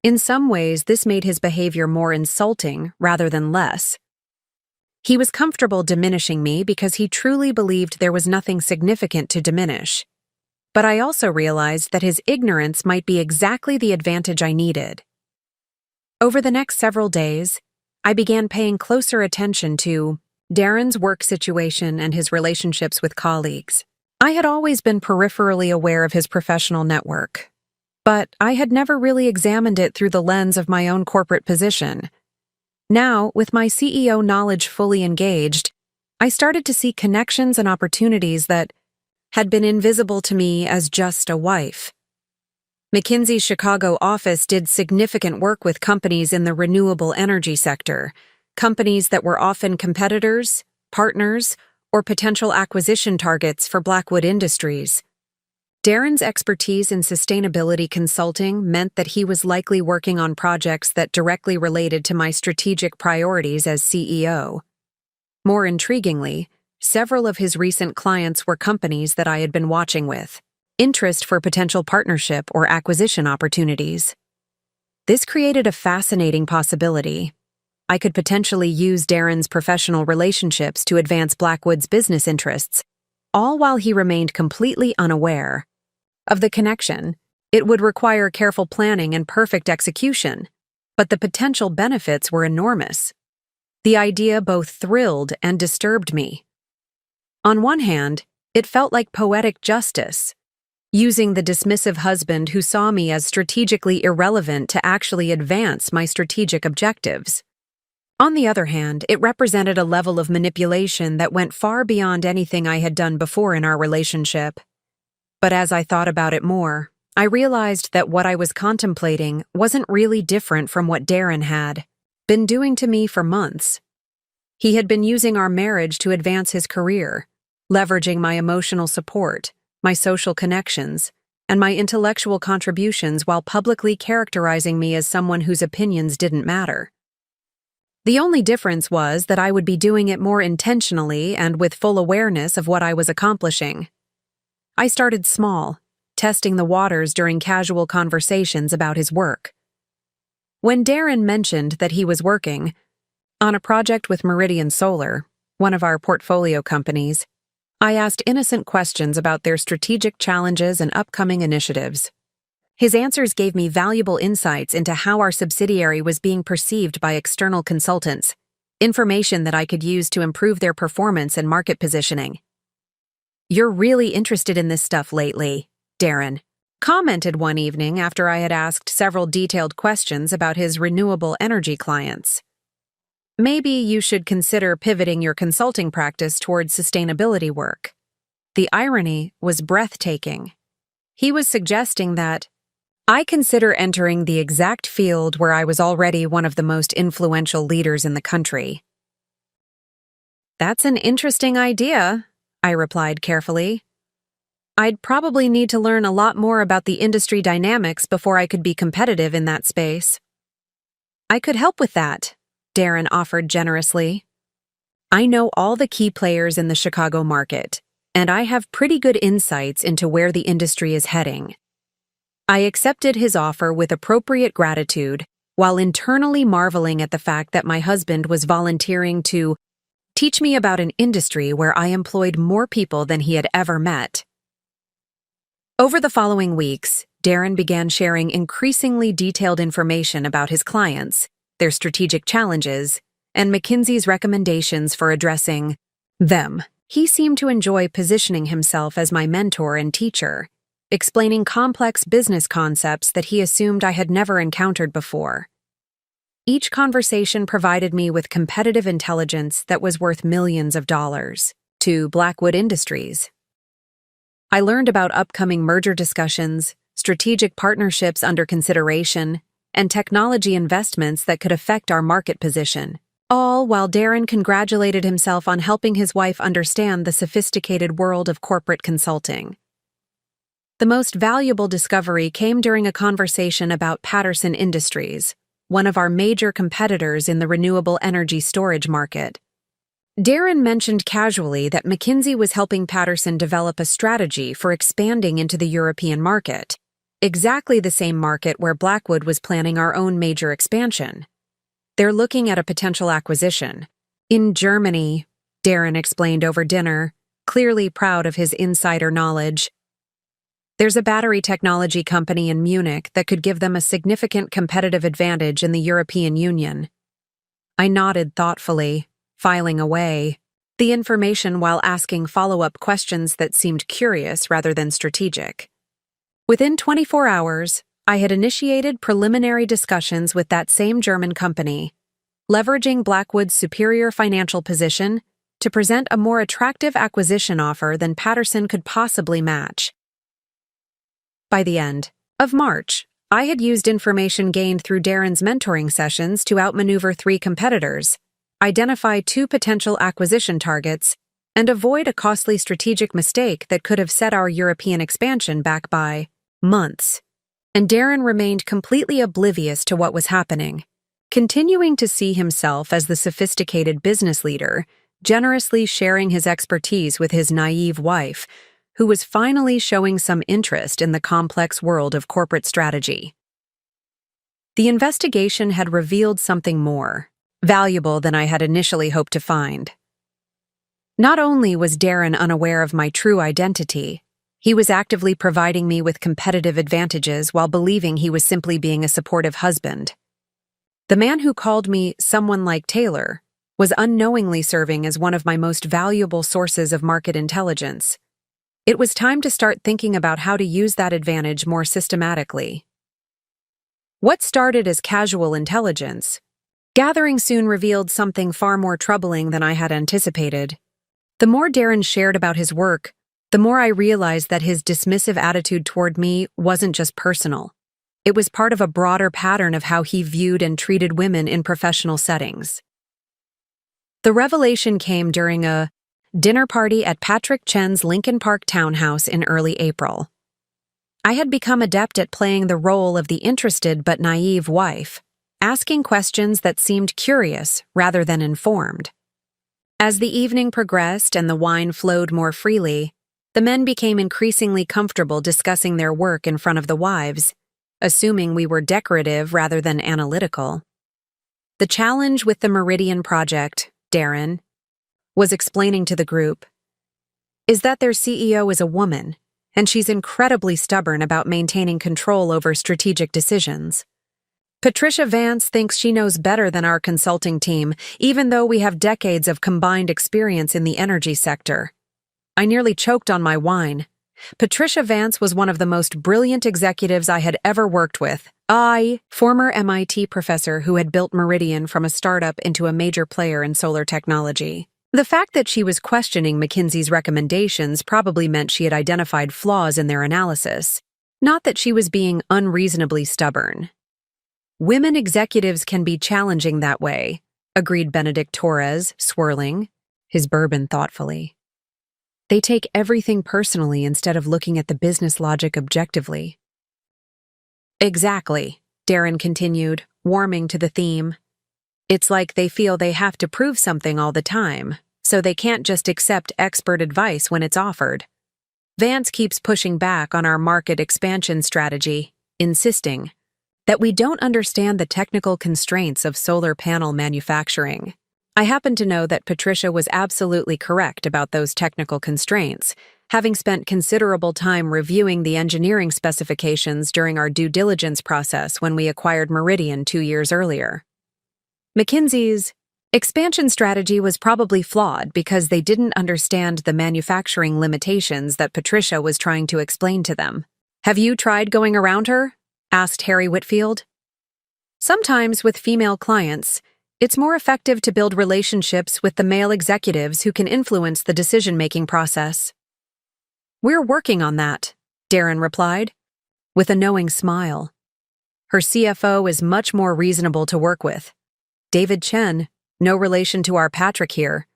In some ways, this made his behavior more insulting rather than less. He was comfortable diminishing me because he truly believed there was nothing significant to diminish. But I also realized that his ignorance might be exactly the advantage I needed. Over the next several days, I began paying closer attention to Darren's work situation and his relationships with colleagues. I had always been peripherally aware of his professional network, but I had never really examined it through the lens of my own corporate position. Now, with my CEO knowledge fully engaged, I started to see connections and opportunities that had been invisible to me as just a wife. McKinsey's Chicago office did significant work with companies in the renewable energy sector, companies that were often competitors, partners, or potential acquisition targets for Blackwood Industries. Darren's expertise in sustainability consulting meant that he was likely working on projects that directly related to my strategic priorities as CEO. More intriguingly, several of his recent clients were companies that I had been watching with interest for potential partnership or acquisition opportunities. This created a fascinating possibility. I could potentially use Darren's professional relationships to advance Blackwood's business interests, all while he remained completely unaware of the connection. It would require careful planning and perfect execution, but the potential benefits were enormous. The idea both thrilled and disturbed me. On one hand, it felt like poetic justice, using the dismissive husband who saw me as strategically irrelevant to actually advance my strategic objectives. On the other hand, it represented a level of manipulation that went far beyond anything I had done before in our relationship. But as I thought about it more, I realized that what I was contemplating wasn't really different from what Darren had been doing to me for months. He had been using our marriage to advance his career, leveraging my emotional support, my social connections, and my intellectual contributions while publicly characterizing me as someone whose opinions didn't matter. The only difference was that I would be doing it more intentionally and with full awareness of what I was accomplishing. I started small, testing the waters during casual conversations about his work. When Darren mentioned that he was working on a project with Meridian Solar, one of our portfolio companies, I asked innocent questions about their strategic challenges and upcoming initiatives. His answers gave me valuable insights into how our subsidiary was being perceived by external consultants, information that I could use to improve their performance and market positioning. "You're really interested in this stuff lately," Darren commented one evening after I had asked several detailed questions about his renewable energy clients. "Maybe you should consider pivoting your consulting practice towards sustainability work." The irony was breathtaking. He was suggesting that I consider entering the exact field where I was already one of the most influential leaders in the country. "That's an interesting idea," I replied carefully. "I'd probably need to learn a lot more about the industry dynamics before I could be competitive in that space." "I could help with that," Darren offered generously. "I know all the key players in the Chicago market, and I have pretty good insights into where the industry is heading." I accepted his offer with appropriate gratitude, while internally marveling at the fact that my husband was volunteering to teach me about an industry where I employed more people than he had ever met. Over the following weeks, Darren began sharing increasingly detailed information about his clients, their strategic challenges, and McKinsey's recommendations for addressing them. He seemed to enjoy positioning himself as my mentor and teacher, explaining complex business concepts that he assumed I had never encountered before. Each conversation provided me with competitive intelligence that was worth millions of dollars to Blackwood Industries. I learned about upcoming merger discussions, strategic partnerships under consideration, and technology investments that could affect our market position, all while Darren congratulated himself on helping his wife understand the sophisticated world of corporate consulting. The most valuable discovery came during a conversation about Patterson Industries, one of our major competitors in the renewable energy storage market. Darren mentioned casually that McKinsey was helping Patterson develop a strategy for expanding into the European market, exactly the same market where Blackwood was planning our own major expansion. They're looking at a potential acquisition. In Germany, Darren explained over dinner, clearly proud of his insider knowledge. There's a battery technology company in Munich that could give them a significant competitive advantage in the European Union. I nodded thoughtfully, filing away the information while asking follow-up questions that seemed curious rather than strategic. Within 24 hours, I had initiated preliminary discussions with that same German company, leveraging Blackwood's superior financial position to present a more attractive acquisition offer than Patterson could possibly match. By the end of March, I had used information gained through Darren's mentoring sessions to outmaneuver 3 competitors, identify 2 potential acquisition targets, and avoid a costly strategic mistake that could have set our European expansion back by months. And Darren remained completely oblivious to what was happening, continuing to see himself as the sophisticated business leader, generously sharing his expertise with his naive wife, who was finally showing some interest in the complex world of corporate strategy. The investigation had revealed something more valuable than I had initially hoped to find. Not only was Darren unaware of my true identity, he was actively providing me with competitive advantages while believing he was simply being a supportive husband. The man who called me someone like Taylor was unknowingly serving as one of my most valuable sources of market intelligence. It was time to start thinking about how to use that advantage more systematically. What started as casual intelligence, gathering soon revealed something far more troubling than I had anticipated. The more Darren shared about his work, the more I realized that his dismissive attitude toward me wasn't just personal. It was part of a broader pattern of how he viewed and treated women in professional settings. The revelation came during a dinner party at Patrick Chen's Lincoln Park townhouse in early April. I had become adept at playing the role of the interested but naive wife, asking questions that seemed curious rather than informed. As the evening progressed and the wine flowed more freely, the men became increasingly comfortable discussing their work in front of the wives, assuming we were decorative rather than analytical. The challenge with the Meridian project, Darren was explaining to the group, is that their CEO is a woman, and she's incredibly stubborn about maintaining control over strategic decisions. Patricia Vance thinks she knows better than our consulting team, even though we have decades of combined experience in the energy sector. I nearly choked on my wine. Patricia Vance was one of the most brilliant executives I had ever worked with. Former MIT professor who had built Meridian from a startup into a major player in solar technology. The fact that she was questioning McKinsey's recommendations probably meant she had identified flaws in their analysis, not that she was being unreasonably stubborn. Women executives can be challenging that way, agreed Benedict Torres, swirling his bourbon thoughtfully. They take everything personally instead of looking at the business logic objectively. Exactly, Darren continued, warming to the theme. It's like they feel they have to prove something all the time, so they can't just accept expert advice when it's offered. Vance keeps pushing back on our market expansion strategy, insisting that we don't understand the technical constraints of solar panel manufacturing. I happen to know that Patricia was absolutely correct about those technical constraints, having spent considerable time reviewing the engineering specifications during our due diligence process when we acquired Meridian 2 years earlier. McKinsey's expansion strategy was probably flawed because they didn't understand the manufacturing limitations that Patricia was trying to explain to them. Have you tried going around her? Asked Harry Whitfield. Sometimes with female clients, it's more effective to build relationships with the male executives who can influence the decision-making process. We're working on that, Darren replied, with a knowing smile. Her CFO is much more reasonable to work with. David Chen, no relation to our Patrick here,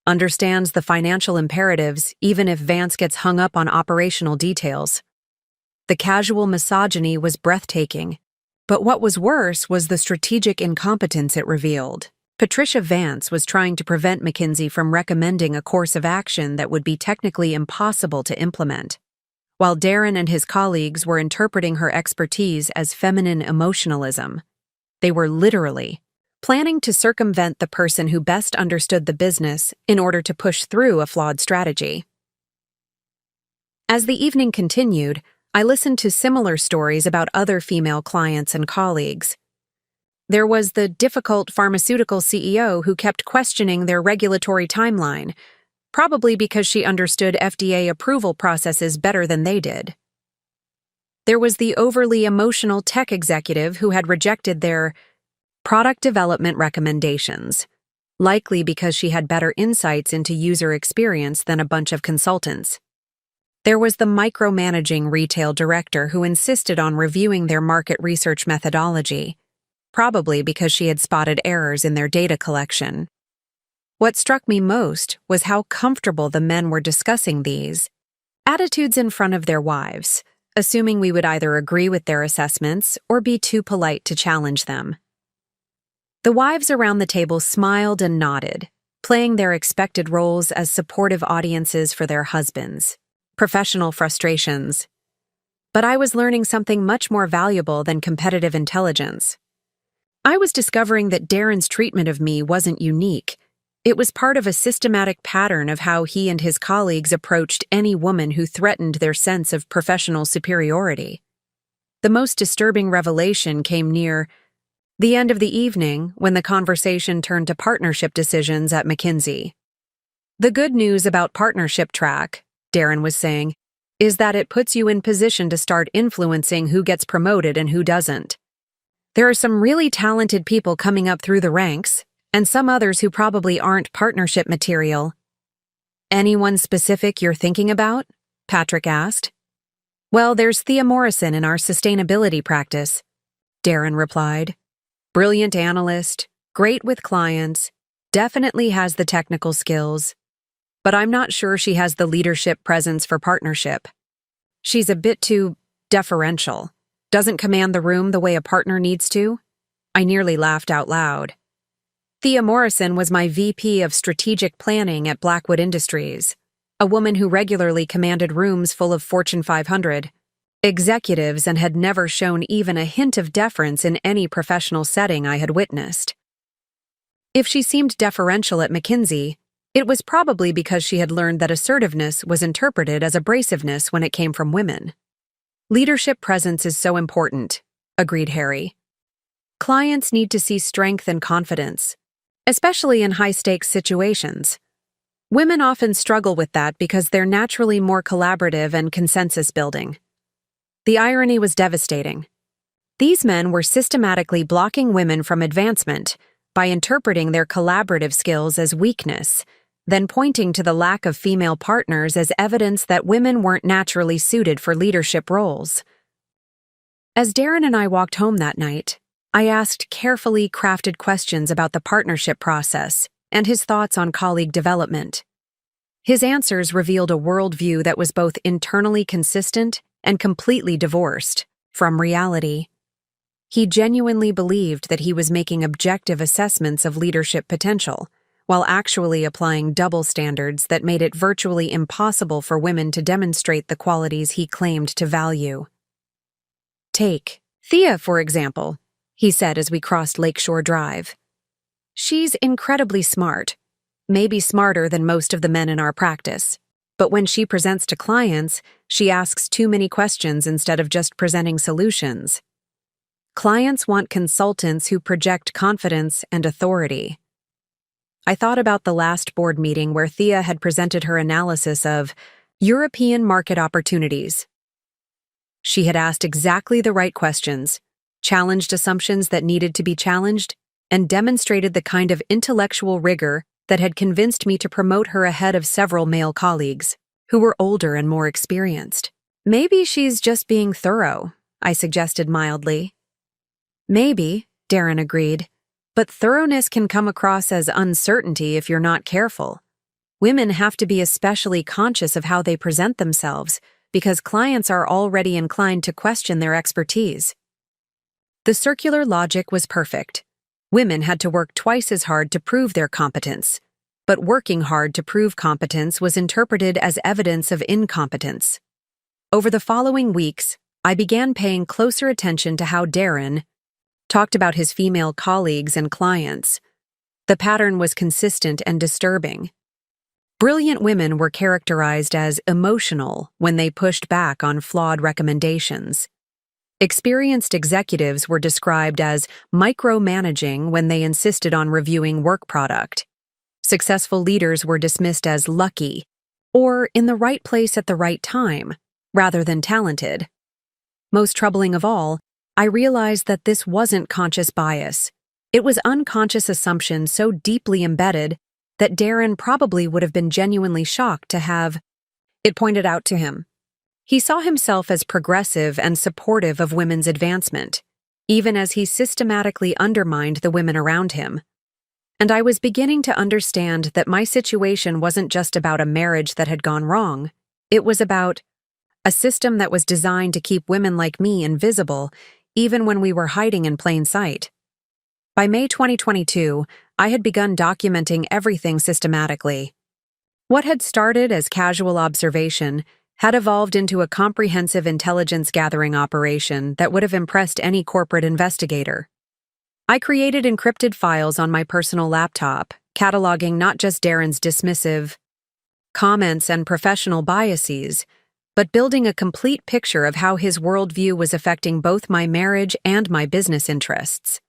understands the financial imperatives even if Vance gets hung up on operational details. The casual misogyny was breathtaking, but what was worse was the strategic incompetence it revealed. Patricia Vance was trying to prevent McKinsey from recommending a course of action that would be technically impossible to implement, while Darren and his colleagues were interpreting her expertise as feminine emotionalism. They were literally planning to circumvent the person who best understood the business in order to push through a flawed strategy. As the evening continued, I listened to similar stories about other female clients and colleagues. There was the difficult pharmaceutical CEO who kept questioning their regulatory timeline, probably because she understood FDA approval processes better than they did. There was the overly emotional tech executive who had rejected their product development recommendations, likely because she had better insights into user experience than a bunch of consultants. There was the micromanaging retail director who insisted on reviewing their market research methodology, probably because she had spotted errors in their data collection. What struck me most was how comfortable the men were discussing these attitudes in front of their wives, assuming we would either agree with their assessments or be too polite to challenge them. The wives around the table smiled and nodded, playing their expected roles as supportive audiences for their husbands, professional frustrations. But I was learning something much more valuable than competitive intelligence. I was discovering that Darren's treatment of me wasn't unique. It was part of a systematic pattern of how he and his colleagues approached any woman who threatened their sense of professional superiority. The most disturbing revelation came near the end of the evening when the conversation turned to partnership decisions at McKinsey. The good news about partnership track, Darren was saying, is that it puts you in position to start influencing who gets promoted and who doesn't. There are some really talented people coming up through the ranks, and some others who probably aren't partnership material. Anyone specific you're thinking about? Patrick asked. Well, there's Thea Morrison in our sustainability practice, Darren replied. Brilliant analyst, great with clients, definitely has the technical skills, but I'm not sure she has the leadership presence for partnership. She's a bit too deferential, doesn't command the room the way a partner needs to. I nearly laughed out loud. Thea Morrison was my VP of Strategic Planning at Blackwood Industries, a woman who regularly commanded rooms full of Fortune 500 executives and had never shown even a hint of deference in any professional setting I had witnessed. If she seemed deferential at McKinsey, it was probably because she had learned that assertiveness was interpreted as abrasiveness when it came from women. Leadership presence is so important, agreed Harry. Clients need to see strength and confidence, especially in high-stakes situations. Women often struggle with that because they're naturally more collaborative and consensus-building. The irony was devastating. These men were systematically blocking women from advancement by interpreting their collaborative skills as weakness, then pointing to the lack of female partners as evidence that women weren't naturally suited for leadership roles. As Darren and I walked home that night, I asked carefully crafted questions about the partnership process and his thoughts on colleague development. His answers revealed a worldview that was both internally consistent and completely divorced from reality. He genuinely believed that he was making objective assessments of leadership potential, while actually applying double standards that made it virtually impossible for women to demonstrate the qualities he claimed to value. Take Thea, for example, he said as we crossed Lakeshore Drive. She's incredibly smart, maybe smarter than most of the men in our practice. But when she presents to clients, she asks too many questions instead of just presenting solutions. Clients want consultants who project confidence and authority. I thought about the last board meeting where Thea had presented her analysis of European market opportunities. She had asked exactly the right questions, challenged assumptions that needed to be challenged, and demonstrated the kind of intellectual rigor that had convinced me to promote her ahead of several male colleagues, who were older and more experienced. "Maybe she's just being thorough," I suggested mildly. "Maybe," Darren agreed, "but thoroughness can come across as uncertainty if you're not careful. Women have to be especially conscious of how they present themselves because clients are already inclined to question their expertise." The circular logic was perfect. Women had to work twice as hard to prove their competence, but working hard to prove competence was interpreted as evidence of incompetence. Over the following weeks, I began paying closer attention to how Darren talked about his female colleagues and clients. The pattern was consistent and disturbing. Brilliant women were characterized as emotional when they pushed back on flawed recommendations. Experienced executives were described as micromanaging when they insisted on reviewing work product. Successful leaders were dismissed as lucky or in the right place at the right time, rather than talented. Most troubling of all, I realized that this wasn't conscious bias. It was unconscious assumption so deeply embedded that Darren probably would have been genuinely shocked to have it pointed out to him. He saw himself as progressive and supportive of women's advancement, even as he systematically undermined the women around him. And I was beginning to understand that my situation wasn't just about a marriage that had gone wrong. It was about a system that was designed to keep women like me invisible, even when we were hiding in plain sight. By May 2022, I had begun documenting everything systematically. What had started as casual observation had evolved into a comprehensive intelligence-gathering operation that would have impressed any corporate investigator. I created encrypted files on my personal laptop, cataloging not just Darren's dismissive comments and professional biases, but building a complete picture of how his worldview was affecting both my marriage and my business interests.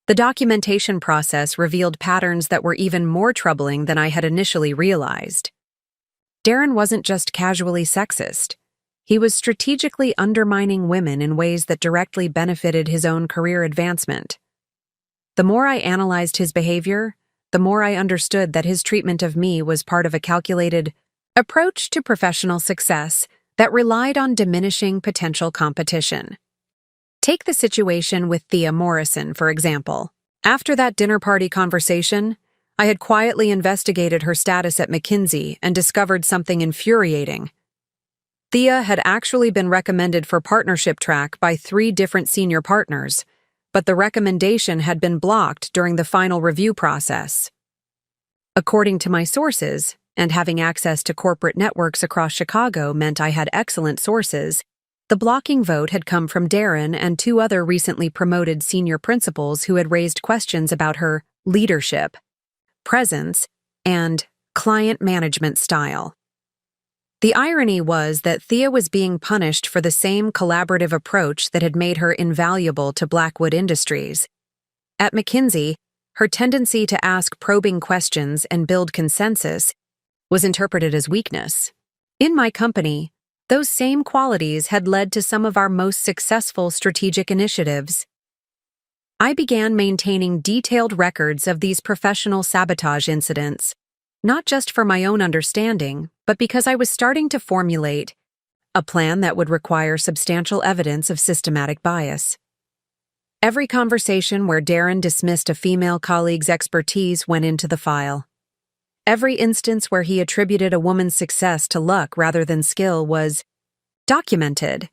The documentation process revealed patterns that were even more troubling than I had initially realized. Darren wasn't just casually sexist. He was strategically undermining women in ways that directly benefited his own career advancement. The more I analyzed his behavior, the more I understood that his treatment of me was part of a calculated approach to professional success that relied on diminishing potential competition. Take the situation with Thea Morrison, for example. After that dinner party conversation, I had quietly investigated her status at McKinsey and discovered something infuriating. Thea had actually been recommended for partnership track by 3 different senior partners, but the recommendation had been blocked during the final review process. According to my sources, and having access to corporate networks across Chicago meant I had excellent sources, the blocking vote had come from Darren and 2 other recently promoted senior principals who had raised questions about her leadership, presence, and client management style. The irony was that Thea was being punished for the same collaborative approach that had made her invaluable to Blackwood Industries. At McKinsey, her tendency to ask probing questions and build consensus was interpreted as weakness. In my company, those same qualities had led to some of our most successful strategic initiatives. I began maintaining detailed records of these professional sabotage incidents, not just for my own understanding, but because I was starting to formulate a plan that would require substantial evidence of systematic bias. Every conversation where Darren dismissed a female colleague's expertise went into the file. Every instance where he attributed a woman's success to luck rather than skill was documented.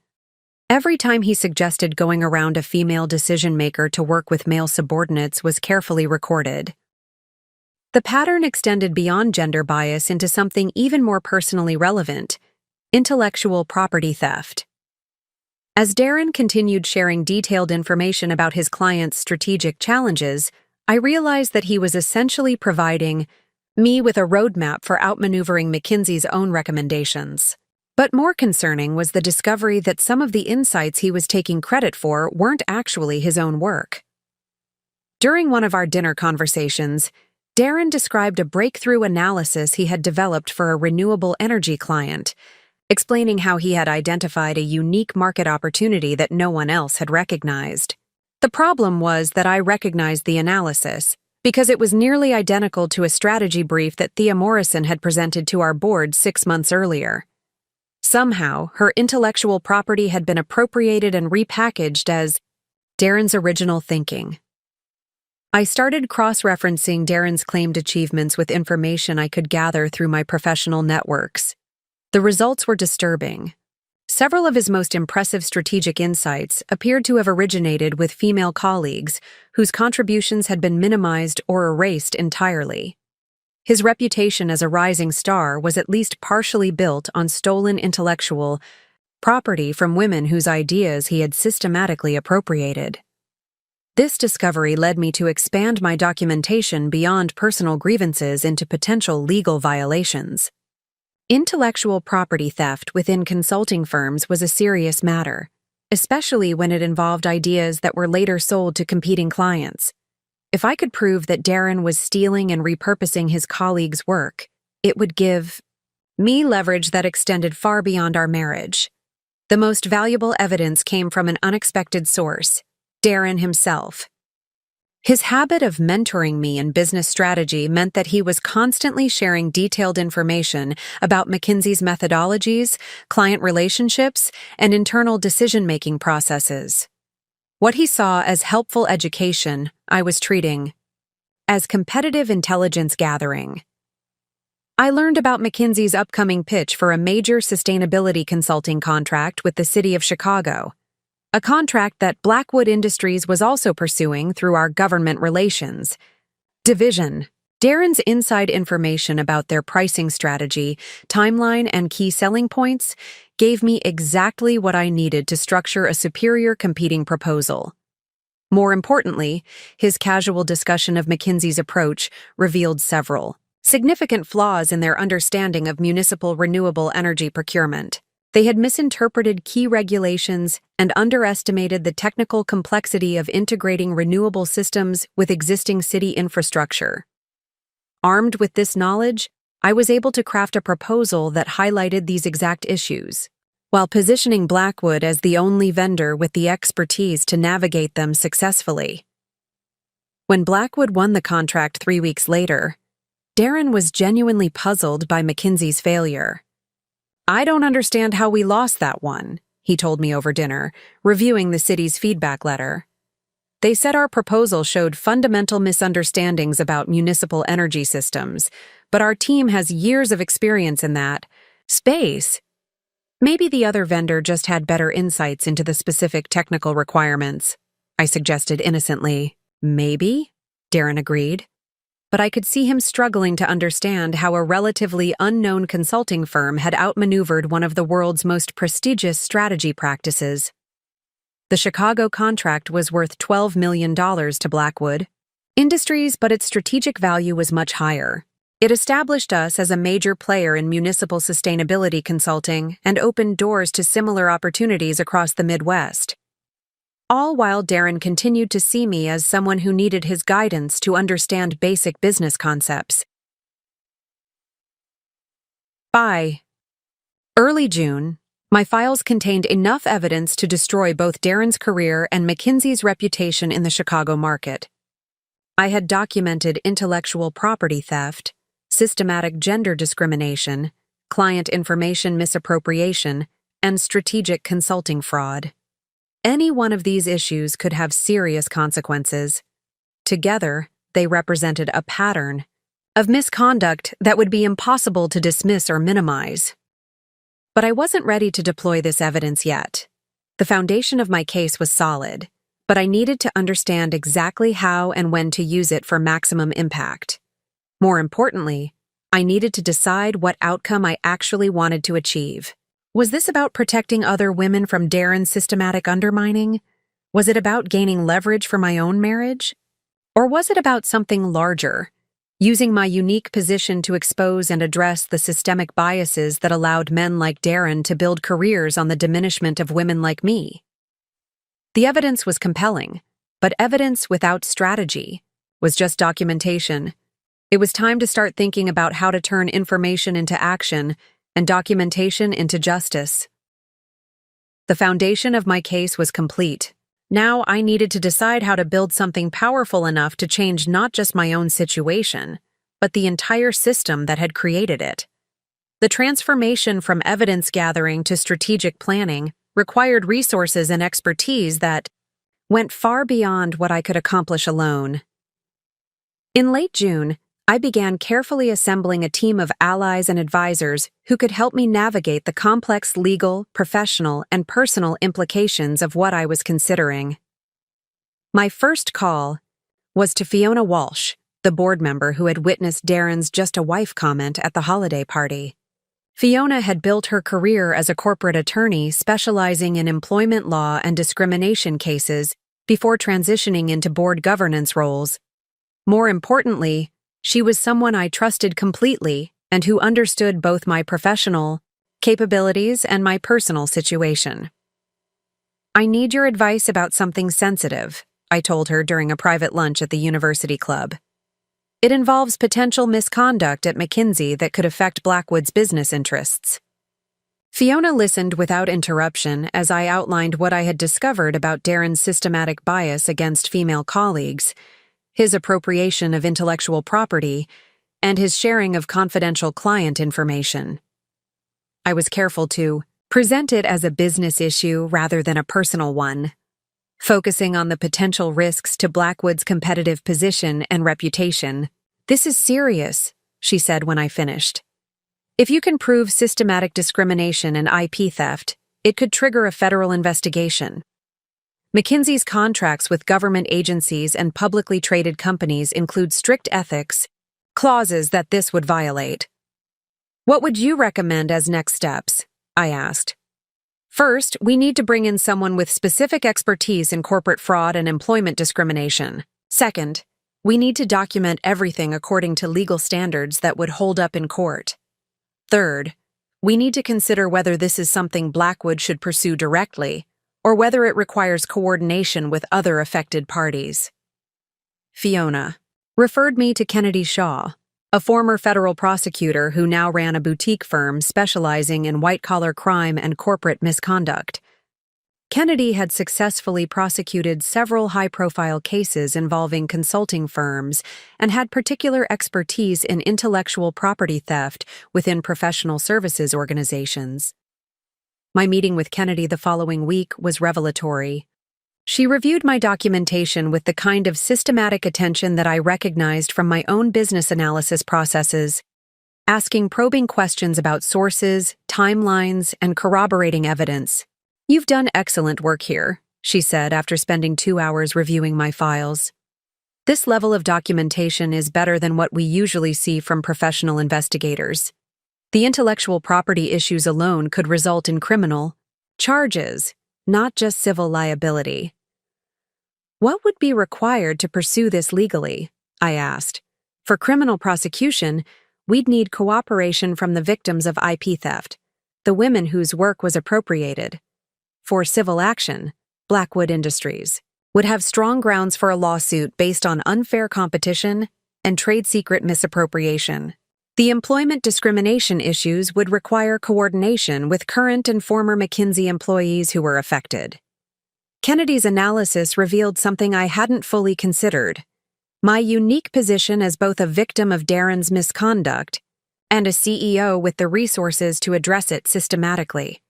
Every time he suggested going around a female decision-maker to work with male subordinates was carefully recorded. The pattern extended beyond gender bias into something even more personally relevant: intellectual property theft. As Darren continued sharing detailed information about his clients' strategic challenges, I realized that he was essentially providing me with a roadmap for outmaneuvering McKinsey's own recommendations. But more concerning was the discovery that some of the insights he was taking credit for weren't actually his own work. During one of our dinner conversations, Darren described a breakthrough analysis he had developed for a renewable energy client, explaining how he had identified a unique market opportunity that no one else had recognized. The problem was that I recognized the analysis, because it was nearly identical to a strategy brief that Thea Morrison had presented to our board 6 months earlier. Somehow, her intellectual property had been appropriated and repackaged as Darren's original thinking. I started cross-referencing Darren's claimed achievements with information I could gather through my professional networks. The results were disturbing. Several of his most impressive strategic insights appeared to have originated with female colleagues whose contributions had been minimized or erased entirely. His reputation as a rising star was at least partially built on stolen intellectual property from women whose ideas he had systematically appropriated. This discovery led me to expand my documentation beyond personal grievances into potential legal violations. Intellectual property theft within consulting firms was a serious matter, especially when it involved ideas that were later sold to competing clients. If I could prove that Darren was stealing and repurposing his colleagues' work, it would give me leverage that extended far beyond our marriage. The most valuable evidence came from an unexpected source, Darren himself. His habit of mentoring me in business strategy meant that he was constantly sharing detailed information about McKinsey's methodologies, client relationships, and internal decision-making processes. What he saw as helpful education, I was treating as competitive intelligence gathering. I learned about McKinsey's upcoming pitch for a major sustainability consulting contract with the city of Chicago, a contract that Blackwood Industries was also pursuing through our government relations division. Darren's inside information about their pricing strategy, timeline, and key selling points gave me exactly what I needed to structure a superior competing proposal. More importantly, his casual discussion of McKinsey's approach revealed several significant flaws in their understanding of municipal renewable energy procurement. They had misinterpreted key regulations and underestimated the technical complexity of integrating renewable systems with existing city infrastructure. Armed with this knowledge, I was able to craft a proposal that highlighted these exact issues, while positioning Blackwood as the only vendor with the expertise to navigate them successfully. When Blackwood won the contract 3 weeks later, Darren was genuinely puzzled by McKinsey's failure. "I don't understand how we lost that one," he told me over dinner, reviewing the city's feedback letter. "They said our proposal showed fundamental misunderstandings about municipal energy systems, but our team has years of experience in that space. Maybe the other vendor just had better insights into the specific technical requirements," I suggested innocently. "Maybe," Darren agreed. But I could see him struggling to understand how a relatively unknown consulting firm had outmaneuvered one of the world's most prestigious strategy practices. The Chicago contract was worth $12 million to Blackwood Industries, but its strategic value was much higher. It established us as a major player in municipal sustainability consulting and opened doors to similar opportunities across the Midwest. All while Darren continued to see me as someone who needed his guidance to understand basic business concepts. By early June, my files contained enough evidence to destroy both Darren's career and McKinsey's reputation in the Chicago market. I had documented intellectual property theft, systematic gender discrimination, client information misappropriation, and strategic consulting fraud. Any one of these issues could have serious consequences. Together, they represented a pattern of misconduct that would be impossible to dismiss or minimize. But I wasn't ready to deploy this evidence yet. The foundation of my case was solid, but I needed to understand exactly how and when to use it for maximum impact. More importantly, I needed to decide what outcome I actually wanted to achieve. Was this about protecting other women from Darren's systematic undermining? Was it about gaining leverage for my own marriage? Or was it about something larger, using my unique position to expose and address the systemic biases that allowed men like Darren to build careers on the diminishment of women like me? The evidence was compelling, but evidence without strategy was just documentation. It was time to start thinking about how to turn information into action and documentation into justice. The foundation of my case was complete. Now I needed to decide how to build something powerful enough to change not just my own situation, but the entire system that had created it. The transformation from evidence gathering to strategic planning required resources and expertise that went far beyond what I could accomplish alone. In late June, I began carefully assembling a team of allies and advisors who could help me navigate the complex legal, professional, and personal implications of what I was considering. My first call was to Fiona Walsh, the board member who had witnessed Darren's "just a wife" comment at the holiday party. Fiona had built her career as a corporate attorney specializing in employment law and discrimination cases before transitioning into board governance roles. More importantly, she was someone I trusted completely and who understood both my professional capabilities and my personal situation. "I need your advice about something sensitive," I told her during a private lunch at the university club. "It involves potential misconduct at McKinsey that could affect Blackwood's business interests." Fiona listened without interruption as I outlined what I had discovered about Darren's systematic bias against female colleagues, his appropriation of intellectual property, and his sharing of confidential client information. I was careful to present it as a business issue rather than a personal one, focusing on the potential risks to Blackwood's competitive position and reputation. "This is serious," she said when I finished. "If you can prove systematic discrimination and IP theft, it could trigger a federal investigation. McKinsey's contracts with government agencies and publicly traded companies include strict ethics clauses that this would violate." "What would you recommend as next steps?" I asked. "First, we need to bring in someone with specific expertise in corporate fraud and employment discrimination. Second, we need to document everything according to legal standards that would hold up in court. Third, we need to consider whether this is something Blackwood should pursue directly, or whether it requires coordination with other affected parties." Fiona referred me to Kennedy Shaw, a former federal prosecutor who now ran a boutique firm specializing in white-collar crime and corporate misconduct. Kennedy had successfully prosecuted several high-profile cases involving consulting firms and had particular expertise in intellectual property theft within professional services organizations. My meeting with Kennedy the following week was revelatory. She reviewed my documentation with the kind of systematic attention that I recognized from my own business analysis processes, asking probing questions about sources, timelines, and corroborating evidence. "You've done excellent work here," she said after spending 2 hours reviewing my files. "This level of documentation is better than what we usually see from professional investigators. The intellectual property issues alone could result in criminal charges, not just civil liability." "What would be required to pursue this legally?" I asked. "For criminal prosecution, we'd need cooperation from the victims of IP theft, the women whose work was appropriated. For civil action, Blackwood Industries would have strong grounds for a lawsuit based on unfair competition and trade secret misappropriation. The employment discrimination issues would require coordination with current and former McKinsey employees who were affected." Kennedy's analysis revealed something I hadn't fully considered: my unique position as both a victim of Darren's misconduct and a CEO with the resources to address it systematically.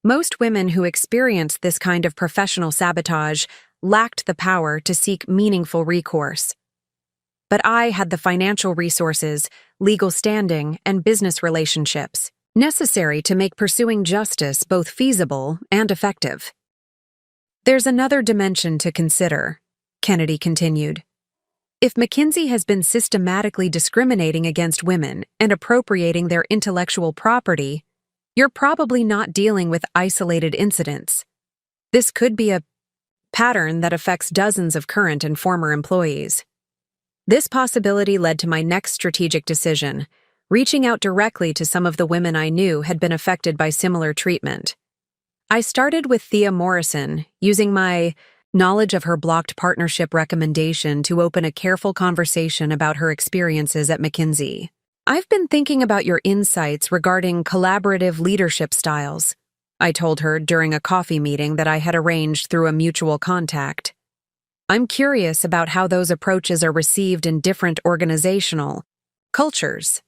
Most women who experienced this kind of professional sabotage lacked the power to seek meaningful recourse. But I had the financial resources, legal standing, and business relationships necessary to make pursuing justice both feasible and effective. "There's another dimension to consider," Kennedy continued. "If McKinsey has been systematically discriminating against women and appropriating their intellectual property, you're probably not dealing with isolated incidents. This could be a pattern that affects dozens of current and former employees." This possibility led to my next strategic decision, reaching out directly to some of the women I knew had been affected by similar treatment. I started with Thea Morrison, using my knowledge of her blocked partnership recommendation to open a careful conversation about her experiences at McKinsey. "I've been thinking about your insights regarding collaborative leadership styles. I told her during a coffee meeting that I had arranged through a mutual contact. I'm curious about how those approaches are received in different organizational cultures.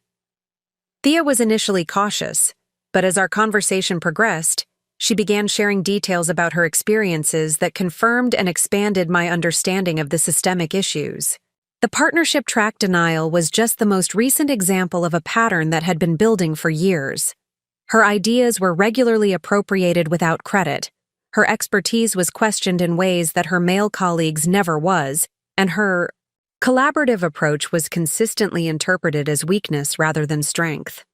Thea was initially cautious, but as our conversation progressed, she began sharing details about her experiences that confirmed and expanded my understanding of the systemic issues. The partnership track denial was just the most recent example of a pattern that had been building for years. Her ideas were regularly appropriated without credit. Her expertise was questioned in ways that her male colleagues never was, and her collaborative approach was consistently interpreted as weakness rather than strength.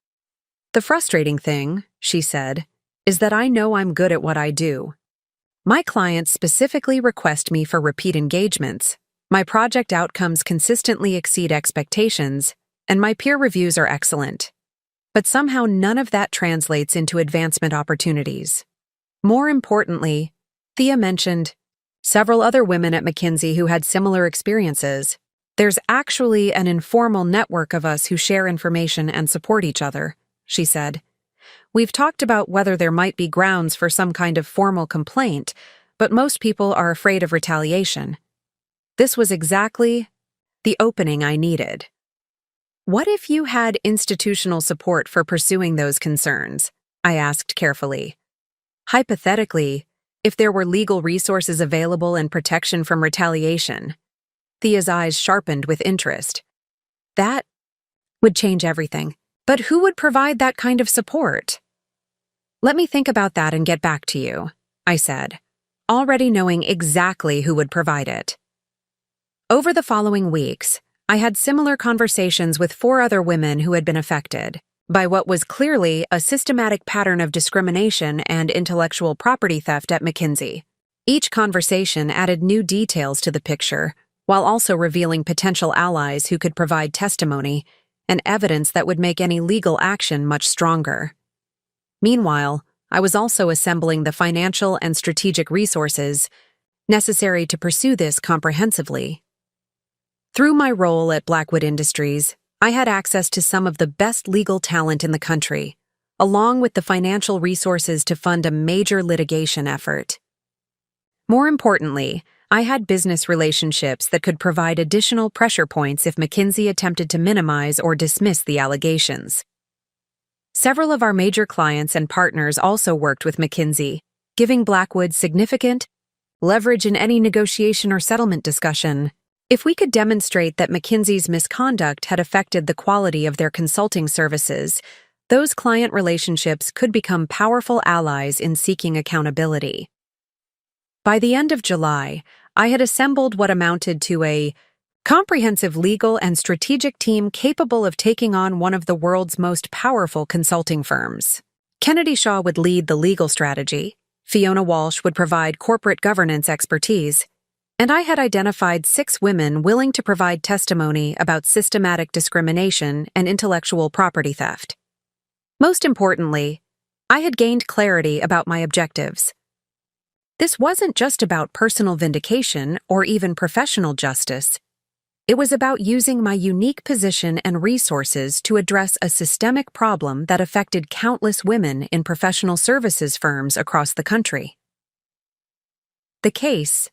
The frustrating thing, she said, is that I know I'm good at what I do. My clients specifically request me for repeat engagements. My project outcomes consistently exceed expectations, and my peer reviews are excellent. But somehow none of that translates into advancement opportunities. More importantly, Thea mentioned several other women at McKinsey who had similar experiences. There's actually an informal network of us who share information and support each other, she said. We've talked about whether there might be grounds for some kind of formal complaint, but most people are afraid of retaliation. This was exactly the opening I needed. What if you had institutional support for pursuing those concerns? I asked carefully. Hypothetically, if there were legal resources available and protection from retaliation. Thea's eyes sharpened with interest. That would change everything. But who would provide that kind of support? Let me think about that and get back to you, I said, already knowing exactly who would provide it. Over the following weeks, I had similar conversations with 4 other women who had been affected by what was clearly a systematic pattern of discrimination and intellectual property theft at McKinsey. Each conversation added new details to the picture, while also revealing potential allies who could provide testimony and evidence that would make any legal action much stronger. Meanwhile, I was also assembling the financial and strategic resources necessary to pursue this comprehensively. Through my role at Blackwood Industries, I had access to some of the best legal talent in the country, along with the financial resources to fund a major litigation effort. More importantly, I had business relationships that could provide additional pressure points if McKinsey attempted to minimize or dismiss the allegations. Several of our major clients and partners also worked with McKinsey, giving Blackwood significant leverage in any negotiation or settlement discussion. If we could demonstrate that McKinsey's misconduct had affected the quality of their consulting services, those client relationships could become powerful allies in seeking accountability. By the end of July, I had assembled what amounted to a comprehensive legal and strategic team capable of taking on one of the world's most powerful consulting firms. Kennedy Shaw would lead the legal strategy, Fiona Walsh would provide corporate governance expertise, and I had identified 6 women willing to provide testimony about systematic discrimination and intellectual property theft. Most importantly, I had gained clarity about my objectives. This wasn't just about personal vindication or even professional justice. It was about using my unique position and resources to address a systemic problem that affected countless women in professional services firms across the country. The case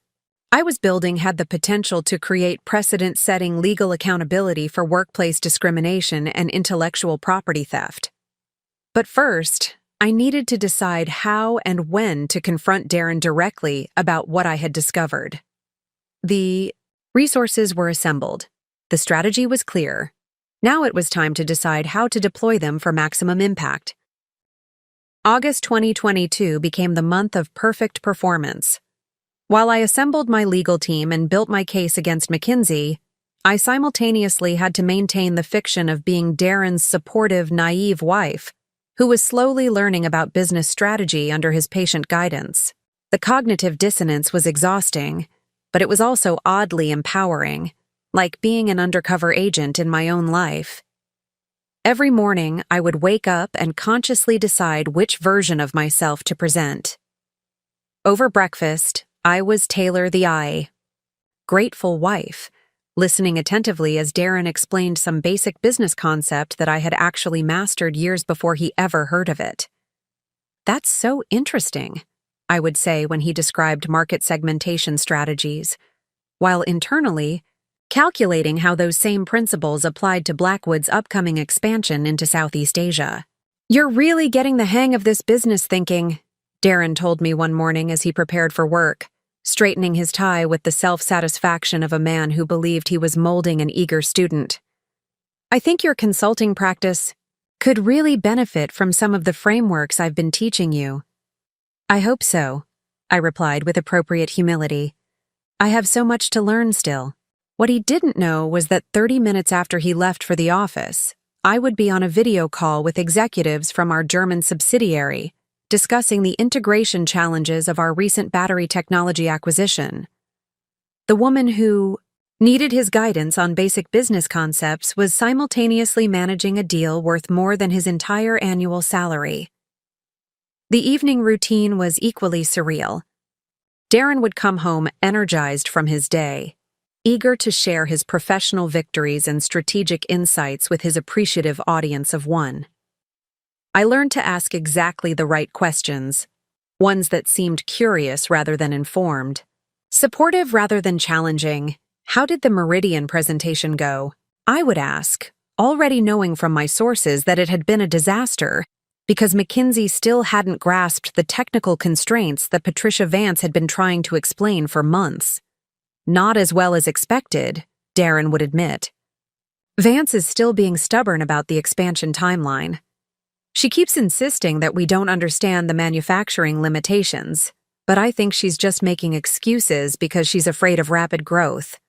I was building had the potential to create precedent-setting legal accountability for workplace discrimination and intellectual property theft. But first, I needed to decide how and when to confront Darren directly about what I had discovered. The resources were assembled. The strategy was clear. Now it was time to decide how to deploy them for maximum impact. August 2022 became the month of perfect performance. While I assembled my legal team and built my case against McKinsey, I simultaneously had to maintain the fiction of being Darren's supportive, naive wife, who was slowly learning about business strategy under his patient guidance. The cognitive dissonance was exhausting, but it was also oddly empowering, like being an undercover agent in my own life. Every morning, I would wake up and consciously decide which version of myself to present. Over breakfast, I was Taylor the grateful wife, listening attentively as Darren explained some basic business concept that I had actually mastered years before he ever heard of it. "That's so interesting," I would say when he described market segmentation strategies, while internally, calculating how those same principles applied to Blackwood's upcoming expansion into Southeast Asia. "You're really getting the hang of this business thinking," Darren told me one morning as he prepared for work, straightening his tie with the self-satisfaction of a man who believed he was molding an eager student. "I think your consulting practice could really benefit from some of the frameworks I've been teaching you." "I hope so," I replied with appropriate humility. "I have so much to learn still." What he didn't know was that 30 minutes after he left for the office, I would be on a video call with executives from our German subsidiary, discussing the integration challenges of our recent battery technology acquisition. The woman who needed his guidance on basic business concepts was simultaneously managing a deal worth more than his entire annual salary. The evening routine was equally surreal. Darren would come home energized from his day, eager to share his professional victories and strategic insights with his appreciative audience of one. I learned to ask exactly the right questions, ones that seemed curious rather than informed, supportive rather than challenging. "How did the Meridian presentation go?" I would ask, already knowing from my sources that it had been a disaster, because McKinsey still hadn't grasped the technical constraints that Patricia Vance had been trying to explain for months. "Not as well as expected," Darren would admit. "Vance is still being stubborn about the expansion timeline. She keeps insisting that we don't understand the manufacturing limitations, but I think she's just making excuses because she's afraid of rapid growth."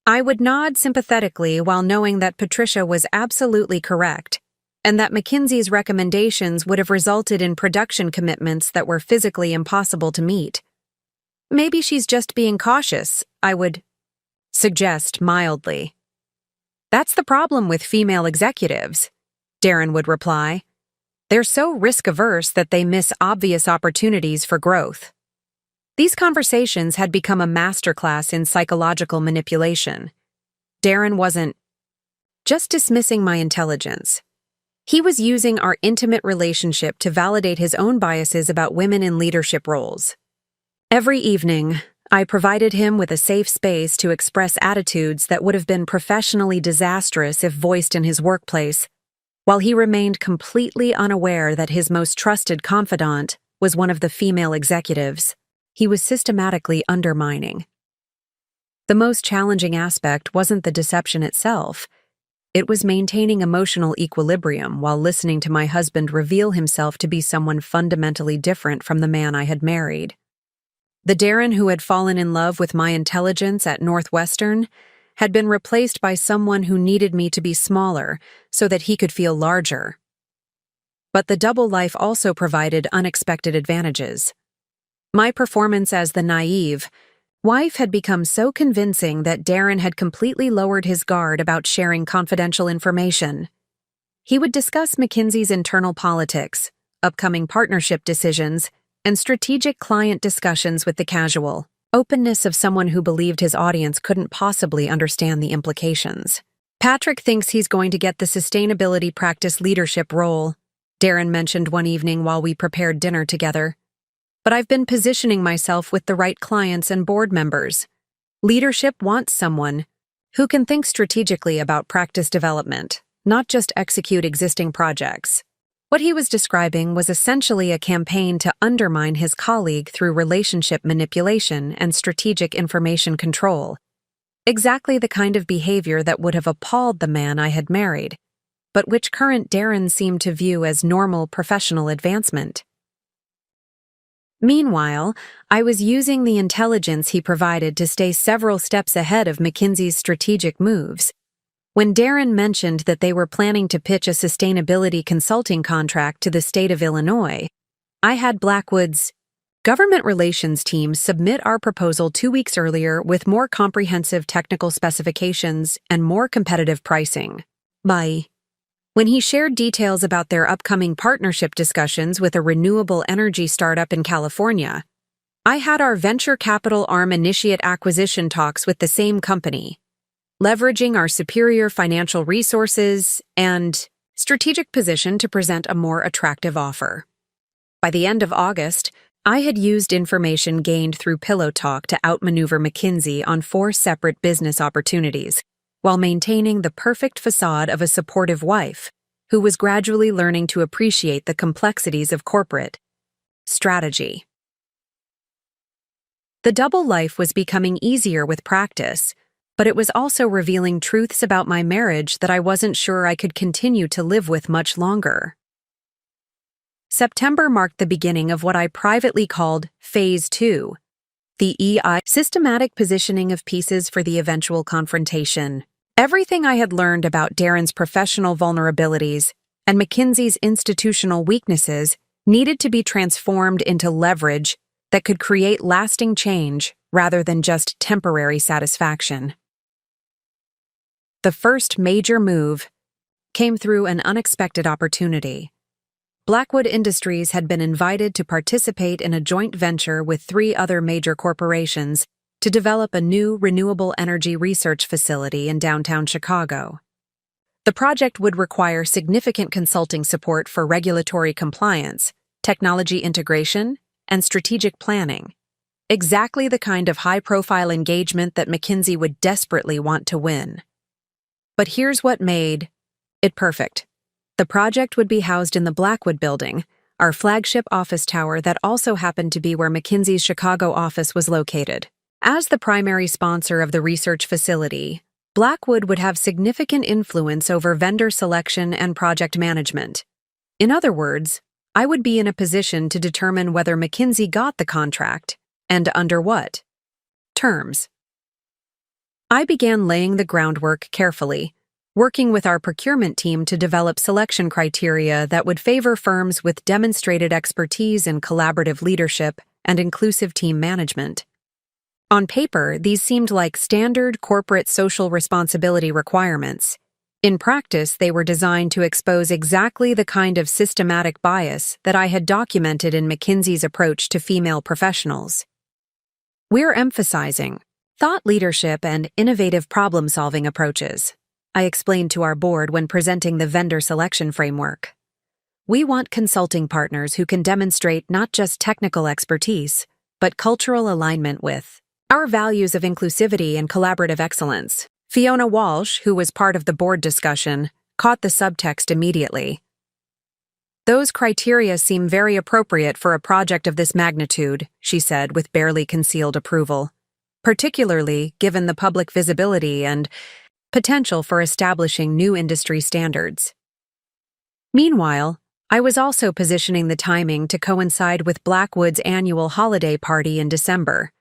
I would nod sympathetically while knowing that Patricia was absolutely correct, and that McKinsey's recommendations would have resulted in production commitments that were physically impossible to meet. "Maybe she's just being cautious," I would suggest mildly. "That's the problem with female executives," Darren would reply. "They're so risk-averse that they miss obvious opportunities for growth." These conversations had become a masterclass in psychological manipulation. Darren wasn't just dismissing my intelligence. He was using our intimate relationship to validate his own biases about women in leadership roles. Every evening, I provided him with a safe space to express attitudes that would have been professionally disastrous if voiced in his workplace, while he remained completely unaware that his most trusted confidant was one of the female executives he was systematically undermining. The most challenging aspect wasn't the deception itself. It was maintaining emotional equilibrium while listening to my husband reveal himself to be someone fundamentally different from the man I had married. The Darren who had fallen in love with my intelligence at Northwestern had been replaced by someone who needed me to be smaller so that he could feel larger. But the double life also provided unexpected advantages. My performance as the naive wife had become so convincing that Darren had completely lowered his guard about sharing confidential information. He would discuss McKinsey's internal politics, upcoming partnership decisions, and strategic client discussions with the casual openness of someone who believed his audience couldn't possibly understand the implications. "Patrick thinks he's going to get the sustainability practice leadership role," Darren mentioned one evening while we prepared dinner together. "But I've been positioning myself with the right clients and board members. Leadership wants someone who can think strategically about practice development, not just execute existing projects." What he was describing was essentially a campaign to undermine his colleague through relationship manipulation and strategic information control. Exactly the kind of behavior that would have appalled the man I had married, but which current Darren seemed to view as normal professional advancement. Meanwhile, I was using the intelligence he provided to stay several steps ahead of McKinsey's strategic moves. When Darren mentioned that they were planning to pitch a sustainability consulting contract to the state of Illinois, I had Blackwood's government relations team submit our proposal 2 weeks earlier with more comprehensive technical specifications and more competitive pricing. When he shared details about their upcoming partnership discussions with a renewable energy startup in California, I had our venture capital arm initiate acquisition talks with the same company, leveraging our superior financial resources and strategic position to present a more attractive offer. By the end of August, I had used information gained through Pillow Talk to outmaneuver McKinsey on 4 separate business opportunities, while maintaining the perfect facade of a supportive wife who was gradually learning to appreciate the complexities of corporate strategy. The double life was becoming easier with practice, but it was also revealing truths about my marriage that I wasn't sure I could continue to live with much longer. September marked the beginning of what I privately called Phase 2, the systematic positioning of pieces for the eventual confrontation. Everything I had learned about Darren's professional vulnerabilities and McKinsey's institutional weaknesses needed to be transformed into leverage that could create lasting change rather than just temporary satisfaction. The first major move came through an unexpected opportunity. Blackwood Industries had been invited to participate in a joint venture with 3 other major corporations to develop a new renewable energy research facility in downtown Chicago. The project would require significant consulting support for regulatory compliance, technology integration, and strategic planning. Exactly the kind of high-profile engagement that McKinsey would desperately want to win. But here's what made it perfect. The project would be housed in the Blackwood Building, our flagship office tower that also happened to be where McKinsey's Chicago office was located. As the primary sponsor of the research facility, Blackwood would have significant influence over vendor selection and project management. In other words, I would be in a position to determine whether McKinsey got the contract, and under what terms. I began laying the groundwork carefully, working with our procurement team to develop selection criteria that would favor firms with demonstrated expertise in collaborative leadership and inclusive team management. On paper, these seemed like standard corporate social responsibility requirements. In practice, they were designed to expose exactly the kind of systematic bias that I had documented in McKinsey's approach to female professionals. We're emphasizing thought leadership and innovative problem-solving approaches, I explained to our board when presenting the vendor selection framework. We want consulting partners who can demonstrate not just technical expertise, but cultural alignment with our values of inclusivity and collaborative excellence. Fiona Walsh, who was part of the board discussion, caught the subtext immediately. Those criteria seem very appropriate for a project of this magnitude, she said with barely concealed approval, particularly given the public visibility and potential for establishing new industry standards. Meanwhile, I was also positioning the timing to coincide with Blackwood's annual holiday party in December,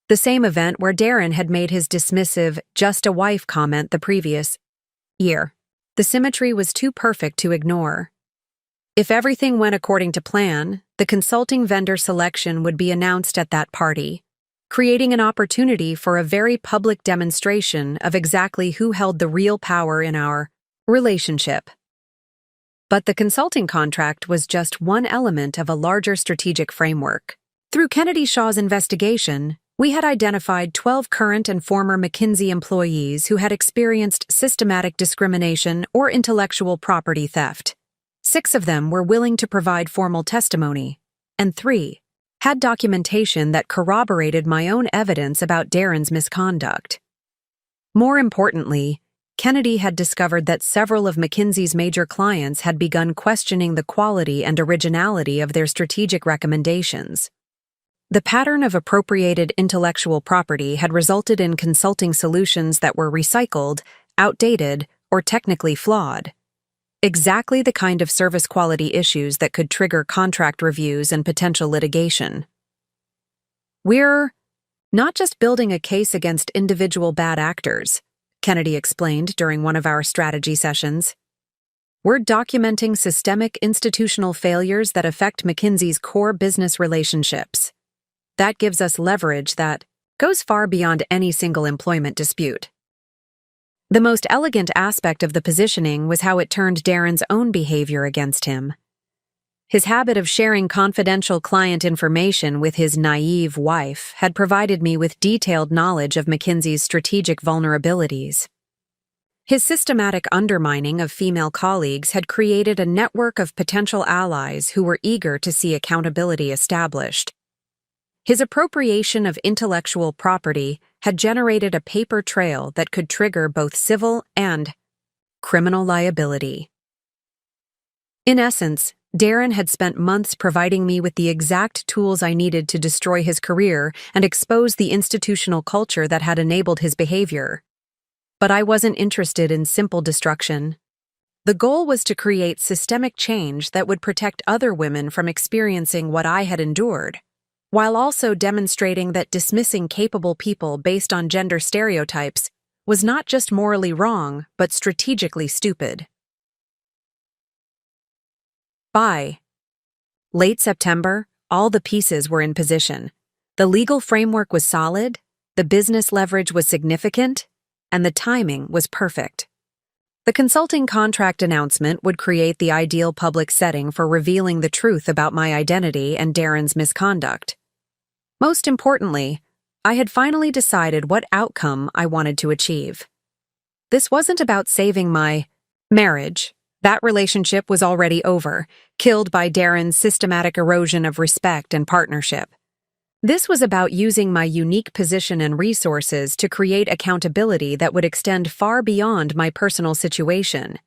the same event where Darren had made his dismissive "just a wife" comment the previous year. The symmetry was too perfect to ignore. If everything went according to plan, the consulting vendor selection would be announced at that party, creating an opportunity for a very public demonstration of exactly who held the real power in our relationship. But the consulting contract was just one element of a larger strategic framework. Through Kennedy Shaw's investigation, we had identified 12 current and former McKinsey employees who had experienced systematic discrimination or intellectual property theft. 6 of them were willing to provide formal testimony, and 3 had documentation that corroborated my own evidence about Darren's misconduct. More importantly, Kennedy had discovered that several of McKinsey's major clients had begun questioning the quality and originality of their strategic recommendations. The pattern of appropriated intellectual property had resulted in consulting solutions that were recycled, outdated, or technically flawed. Exactly the kind of service quality issues that could trigger contract reviews and potential litigation. We're not just building a case against individual bad actors, Kennedy explained during one of our strategy sessions. We're documenting systemic institutional failures that affect McKinsey's core business relationships. That gives us leverage that goes far beyond any single employment dispute. The most elegant aspect of the positioning was how it turned Darren's own behavior against him. His habit of sharing confidential client information with his naive wife had provided me with detailed knowledge of McKinsey's strategic vulnerabilities. His systematic undermining of female colleagues had created a network of potential allies who were eager to see accountability established. His appropriation of intellectual property had generated a paper trail that could trigger both civil and criminal liability. In essence, Darren had spent months providing me with the exact tools I needed to destroy his career and expose the institutional culture that had enabled his behavior. But I wasn't interested in simple destruction. The goal was to create systemic change that would protect other women from experiencing what I had endured, while also demonstrating that dismissing capable people based on gender stereotypes was not just morally wrong, but strategically stupid. By late September, all the pieces were in position. The legal framework was solid, the business leverage was significant, and the timing was perfect. The consulting contract announcement would create the ideal public setting for revealing the truth about my identity and Darren's misconduct. Most importantly, I had finally decided what outcome I wanted to achieve. This wasn't about saving my marriage. That relationship was already over, killed by Darren's systematic erosion of respect and partnership. This was about using my unique position and resources to create accountability that would extend far beyond my personal situation.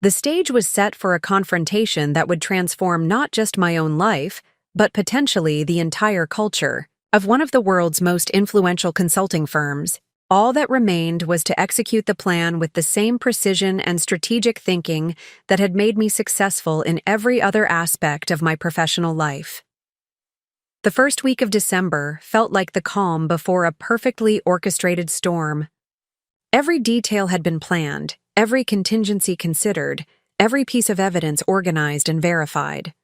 The stage was set for a confrontation that would transform not just my own life, but potentially the entire culture of one of the world's most influential consulting firms. All that remained was to execute the plan with the same precision and strategic thinking that had made me successful in every other aspect of my professional life. The first week of December felt like the calm before a perfectly orchestrated storm. Every detail had been planned, every contingency considered, every piece of evidence organized and verified.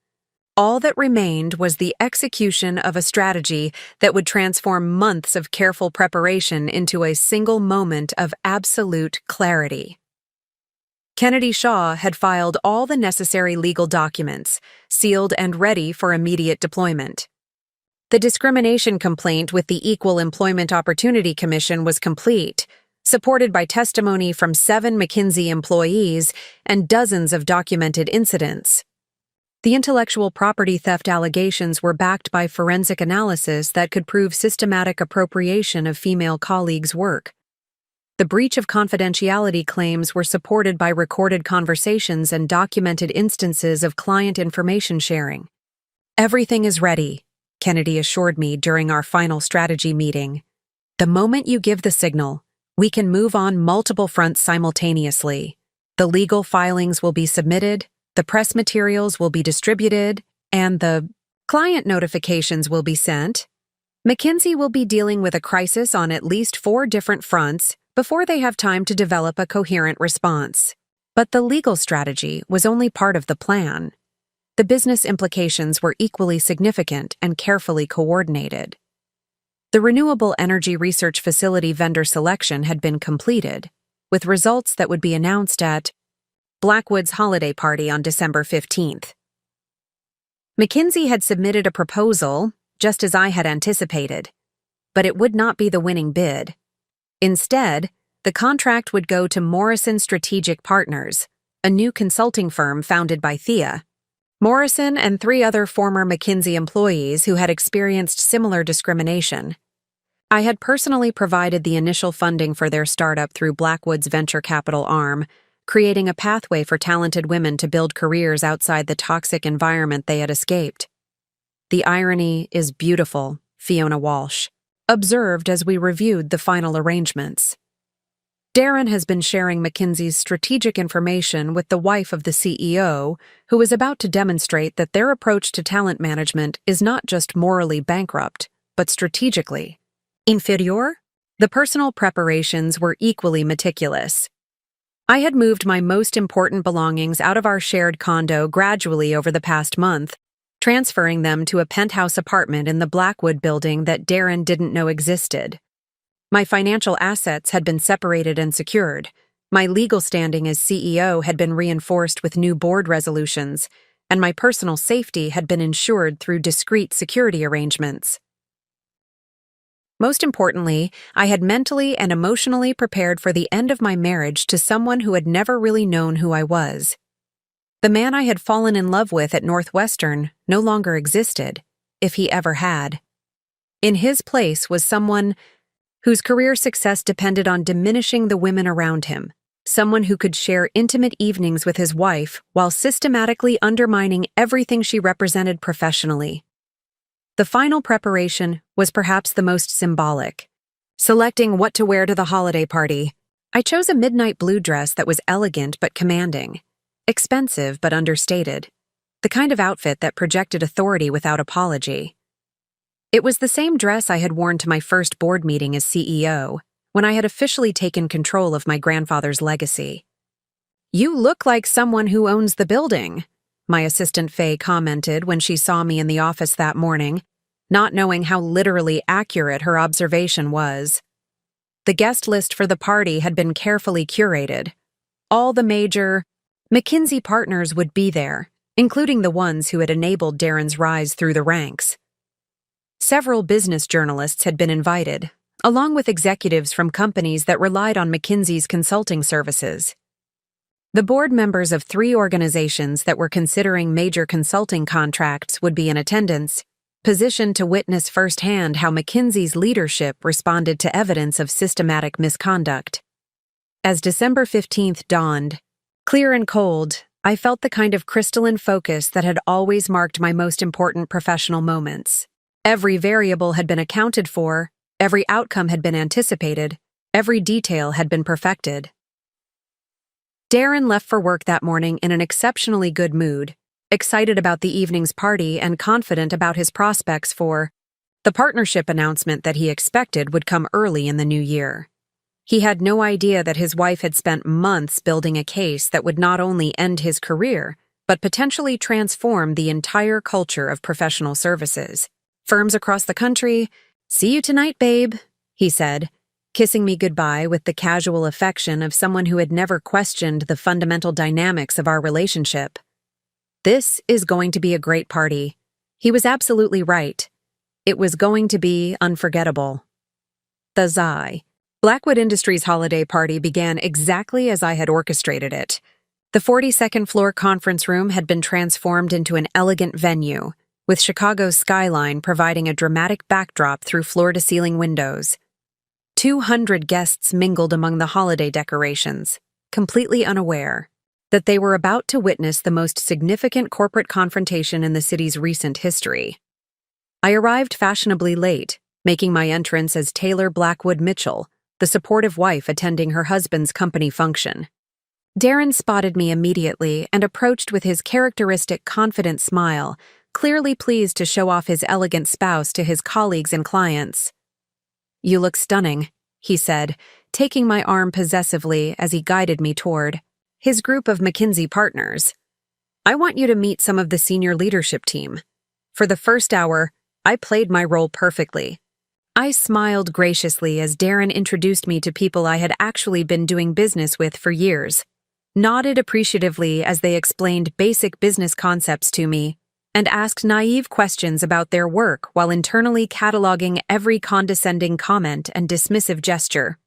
All that remained was the execution of a strategy that would transform months of careful preparation into a single moment of absolute clarity. Kennedy Shaw had filed all the necessary legal documents, sealed and ready for immediate deployment. The discrimination complaint with the Equal Employment Opportunity Commission was complete, supported by testimony from 7 McKinsey employees and dozens of documented incidents. The intellectual property theft allegations were backed by forensic analysis that could prove systematic appropriation of female colleagues' work. The breach of confidentiality claims were supported by recorded conversations and documented instances of client information sharing. "Everything is ready," Kennedy assured me during our final strategy meeting. "The moment you give the signal, we can move on multiple fronts simultaneously. The legal filings will be submitted, the press materials will be distributed, and the client notifications will be sent. McKinsey will be dealing with a crisis on at least 4 different fronts before they have time to develop a coherent response." But the legal strategy was only part of the plan. The business implications were equally significant and carefully coordinated. The renewable energy research facility vendor selection had been completed, with results that would be announced at Blackwood's holiday party on December 15th. McKinsey had submitted a proposal, just as I had anticipated, but it would not be the winning bid. Instead, the contract would go to Morrison Strategic Partners, a new consulting firm founded by Thea. Morrison and 3 other former McKinsey employees who had experienced similar discrimination. I had personally provided the initial funding for their startup through Blackwood's venture capital arm, creating a pathway for talented women to build careers outside the toxic environment they had escaped. "The irony is beautiful," Fiona Walsh observed as we reviewed the final arrangements. "Darren has been sharing McKinsey's strategic information with the wife of the CEO, who is about to demonstrate that their approach to talent management is not just morally bankrupt, but strategically inferior." The personal preparations were equally meticulous. I had moved my most important belongings out of our shared condo gradually over the past month, transferring them to a penthouse apartment in the Blackwood building that Darren didn't know existed. My financial assets had been separated and secured. My legal standing as CEO had been reinforced with new board resolutions, and my personal safety had been ensured through discreet security arrangements. Most importantly, I had mentally and emotionally prepared for the end of my marriage to someone who had never really known who I was. The man I had fallen in love with at Northwestern no longer existed, if he ever had. In his place was someone whose career success depended on diminishing the women around him, someone who could share intimate evenings with his wife while systematically undermining everything she represented professionally. The final preparation was perhaps the most symbolic. Selecting what to wear to the holiday party, I chose a midnight blue dress that was elegant but commanding, expensive but understated, the kind of outfit that projected authority without apology. It was the same dress I had worn to my first board meeting as CEO, when I had officially taken control of my grandfather's legacy. "You look like someone who owns the building," my assistant Faye commented when she saw me in the office that morning, not knowing how literally accurate her observation was. The guest list for the party had been carefully curated. All the major McKinsey partners would be there, including the ones who had enabled Darren's rise through the ranks. Several business journalists had been invited, along with executives from companies that relied on McKinsey's consulting services. The board members of 3 organizations that were considering major consulting contracts would be in attendance, positioned to witness firsthand how McKinsey's leadership responded to evidence of systematic misconduct. As December 15th dawned, clear and cold, I felt the kind of crystalline focus that had always marked my most important professional moments. Every variable had been accounted for, every outcome had been anticipated, every detail had been perfected. Darren left for work that morning in an exceptionally good mood, excited about the evening's party and confident about his prospects for the partnership announcement that he expected would come early in the new year. He had no idea that his wife had spent months building a case that would not only end his career, but potentially transform the entire culture of professional services. "Firms across the country, see you tonight, babe," he said, kissing me goodbye with the casual affection of someone who had never questioned the fundamental dynamics of our relationship. This is going to be a great party. He was absolutely right. It was going to be unforgettable. The Zai. Blackwood Industries' holiday party began exactly as I had orchestrated it. The 42nd floor conference room had been transformed into an elegant venue, with Chicago's skyline providing a dramatic backdrop through floor-to-ceiling windows. 200 guests mingled among the holiday decorations, completely unaware that they were about to witness the most significant corporate confrontation in the city's recent history. I arrived fashionably late, making my entrance as Taylor Blackwood Mitchell, the supportive wife attending her husband's company function. Darren spotted me immediately and approached with his characteristic confident smile, clearly pleased to show off his elegant spouse to his colleagues and clients. "You look stunning," he said, taking my arm possessively as he guided me toward his group of McKinsey partners. "I want you to meet some of the senior leadership team. For the first hour, I played my role perfectly." I smiled graciously as Darren introduced me to people I had actually been doing business with for years, nodded appreciatively as they explained basic business concepts to me, and asked naive questions about their work while internally cataloging every condescending comment and dismissive gesture.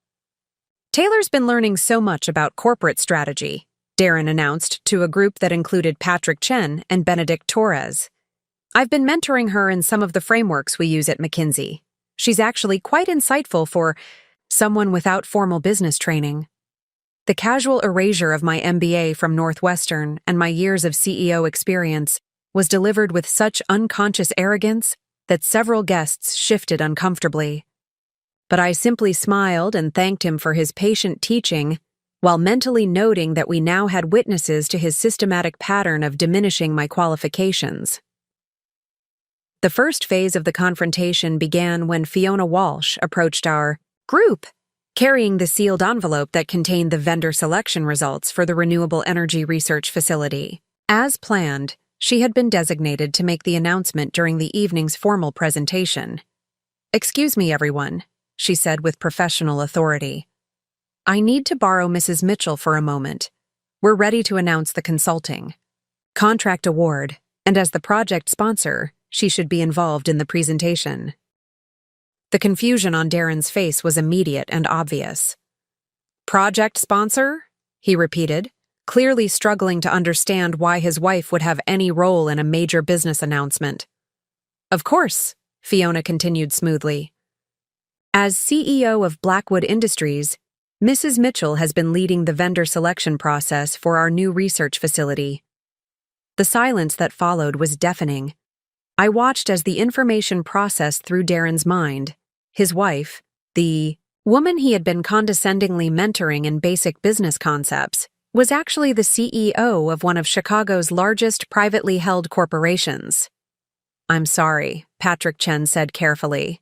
"Taylor's been learning so much about corporate strategy," Darren announced to a group that included Patrick Chen and Benedict Torres. "I've been mentoring her in some of the frameworks we use at McKinsey. She's actually quite insightful for someone without formal business training." The casual erasure of my MBA from Northwestern and my years of CEO experience was delivered with such unconscious arrogance that several guests shifted uncomfortably. But I simply smiled and thanked him for his patient teaching, while mentally noting that we now had witnesses to his systematic pattern of diminishing my qualifications. The first phase of the confrontation began when Fiona Walsh approached our group, carrying the sealed envelope that contained the vendor selection results for the renewable energy research facility. As planned, she had been designated to make the announcement during the evening's formal presentation. "Excuse me, everyone," she said with professional authority. "I need to borrow Mrs. Mitchell for a moment. We're ready to announce the consulting contract award, and as the project sponsor, she should be involved in the presentation." The confusion on Darren's face was immediate and obvious. Project sponsor? He repeated, clearly struggling to understand why his wife would have any role in a major business announcement. Of course, Fiona continued smoothly. As CEO of Blackwood Industries, Mrs. Mitchell has been leading the vendor selection process for our new research facility. The silence that followed was deafening. I watched as the information processed through Darren's mind. His wife, the woman he had been condescendingly mentoring in basic business concepts, was actually the CEO of one of Chicago's largest privately held corporations. I'm sorry, Patrick Chen said carefully.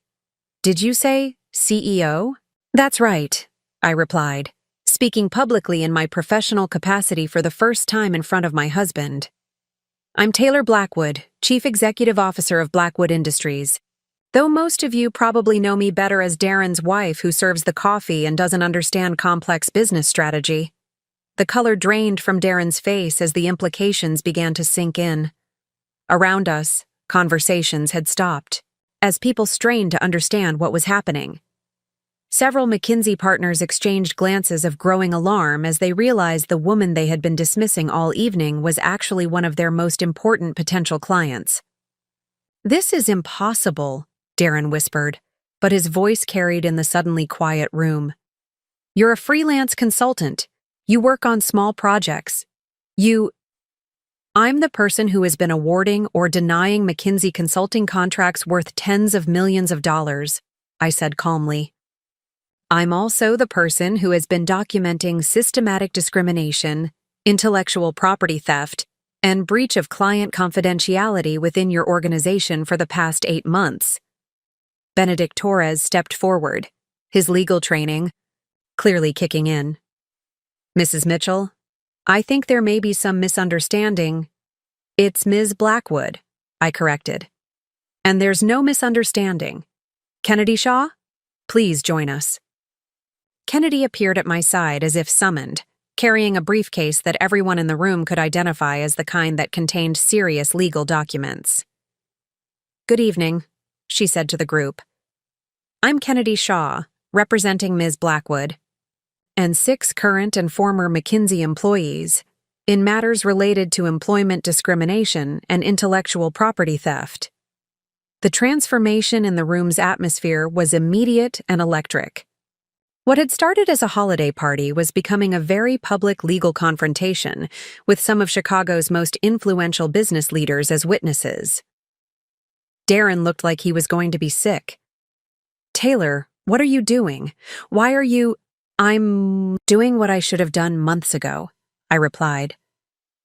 Did you say CEO? That's right, I replied, speaking publicly in my professional capacity for the first time in front of my husband. I'm Taylor Blackwood, Chief Executive Officer of Blackwood Industries. Though most of you probably know me better as Darren's wife who serves the coffee and doesn't understand complex business strategy. The color drained from Darren's face as the implications began to sink in. Around us, conversations had stopped, as people strained to understand what was happening. Several McKinsey partners exchanged glances of growing alarm as they realized the woman they had been dismissing all evening was actually one of their most important potential clients. This is impossible, Darren whispered, but his voice carried in the suddenly quiet room. You're a freelance consultant. You work on small projects. I'm the person who has been awarding or denying McKinsey consulting contracts worth tens of millions of dollars, I said calmly. I'm also the person who has been documenting systematic discrimination, intellectual property theft, and breach of client confidentiality within your organization for the past 8 months. Benedict Torres stepped forward, his legal training clearly kicking in. Mrs. Mitchell, I think there may be some misunderstanding. It's Ms. Blackwood, I corrected. And there's no misunderstanding. Kennedy Shaw, please join us. Kennedy appeared at my side as if summoned, carrying a briefcase that everyone in the room could identify as the kind that contained serious legal documents. Good evening, she said to the group. I'm Kennedy Shaw, representing Ms. Blackwood, and 6 current and former McKinsey employees in matters related to employment discrimination and intellectual property theft. The transformation in the room's atmosphere was immediate and electric. What had started as a holiday party was becoming a very public legal confrontation with some of Chicago's most influential business leaders as witnesses. Darren looked like he was going to be sick. Taylor, what are you doing? Why are you— I'm doing what I should have done months ago, I replied.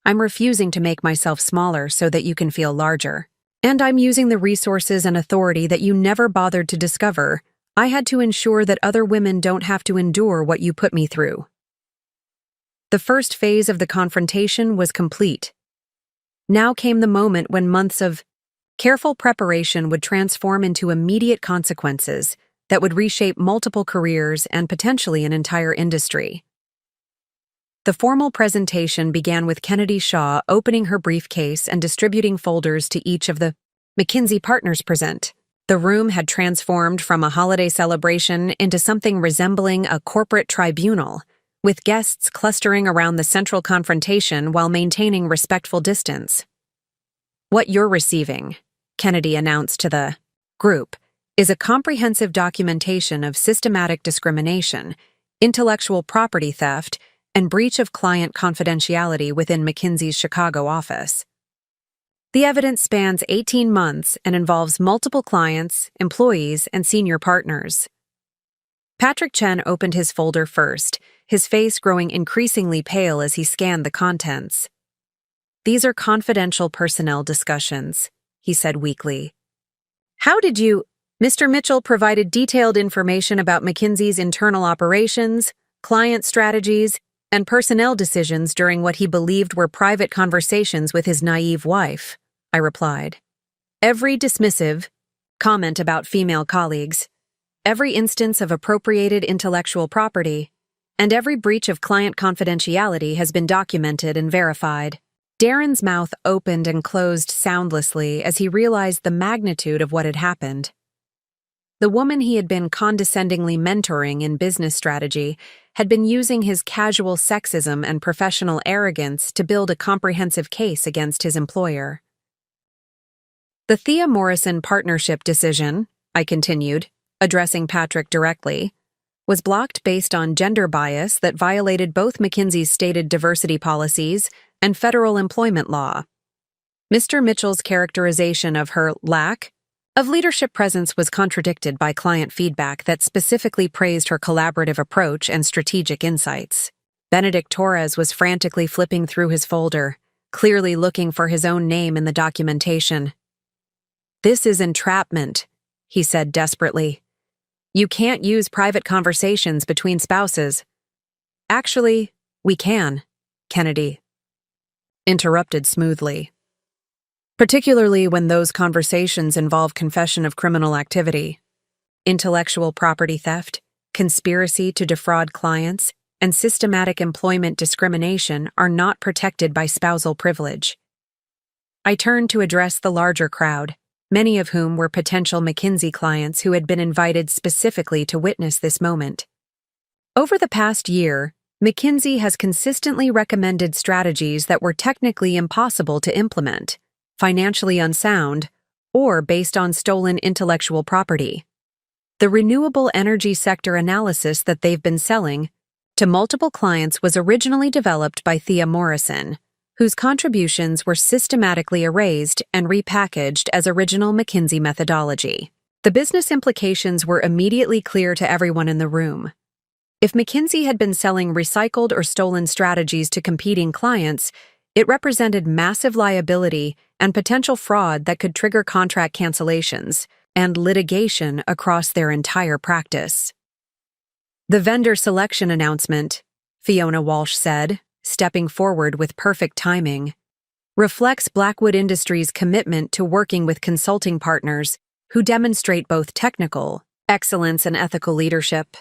I'm refusing to make myself smaller so that you can feel larger. And I'm using the resources and authority that you never bothered to discover. I had to ensure that other women don't have to endure what you put me through. The first phase of the confrontation was complete. Now came the moment when months of careful preparation would transform into immediate consequences that would reshape multiple careers and potentially an entire industry. The formal presentation began with Kennedy Shaw opening her briefcase and distributing folders to each of the McKinsey partners present. The room had transformed from a holiday celebration into something resembling a corporate tribunal, with guests clustering around the central confrontation while maintaining respectful distance. What you're receiving, Kennedy announced to the group, is a comprehensive documentation of systematic discrimination, intellectual property theft, and breach of client confidentiality within McKinsey's Chicago office. The evidence spans 18 months and involves multiple clients, employees, and senior partners. Patrick Chen opened his folder first, his face growing increasingly pale as he scanned the contents. These are confidential personnel discussions, he said weakly. How did you— Mr. Mitchell provided detailed information about McKinsey's internal operations, client strategies, and personnel decisions during what he believed were private conversations with his naive wife, I replied. Every dismissive comment about female colleagues, every instance of appropriated intellectual property, and every breach of client confidentiality has been documented and verified. Darren's mouth opened and closed soundlessly as he realized the magnitude of what had happened. The woman he had been condescendingly mentoring in business strategy had been using his casual sexism and professional arrogance to build a comprehensive case against his employer. The Thea Morrison partnership decision, I continued, addressing Patrick directly, was blocked based on gender bias that violated both McKinsey's stated diversity policies and federal employment law. Mr. Mitchell's characterization of her lack of leadership presence was contradicted by client feedback that specifically praised her collaborative approach and strategic insights. Benedict Torres was frantically flipping through his folder, clearly looking for his own name in the documentation. "This is entrapment," he said desperately. "You can't use private conversations between spouses." "Actually, we can," Kennedy interrupted smoothly. "Particularly when those conversations involve confession of criminal activity. Intellectual property theft, conspiracy to defraud clients, and systematic employment discrimination are not protected by spousal privilege." I turned to address the larger crowd, many of whom were potential McKinsey clients who had been invited specifically to witness this moment. Over the past year, McKinsey has consistently recommended strategies that were technically impossible to implement, financially unsound, or based on stolen intellectual property. The renewable energy sector analysis that they've been selling to multiple clients was originally developed by Thea Morrison, whose contributions were systematically erased and repackaged as original McKinsey methodology. The business implications were immediately clear to everyone in the room. If McKinsey had been selling recycled or stolen strategies to competing clients, it represented massive liability and potential fraud that could trigger contract cancellations and litigation across their entire practice. "The vendor selection announcement," Fiona Walsh said, stepping forward with perfect timing, "reflects Blackwood Industries' commitment to working with consulting partners who demonstrate both technical excellence and ethical leadership.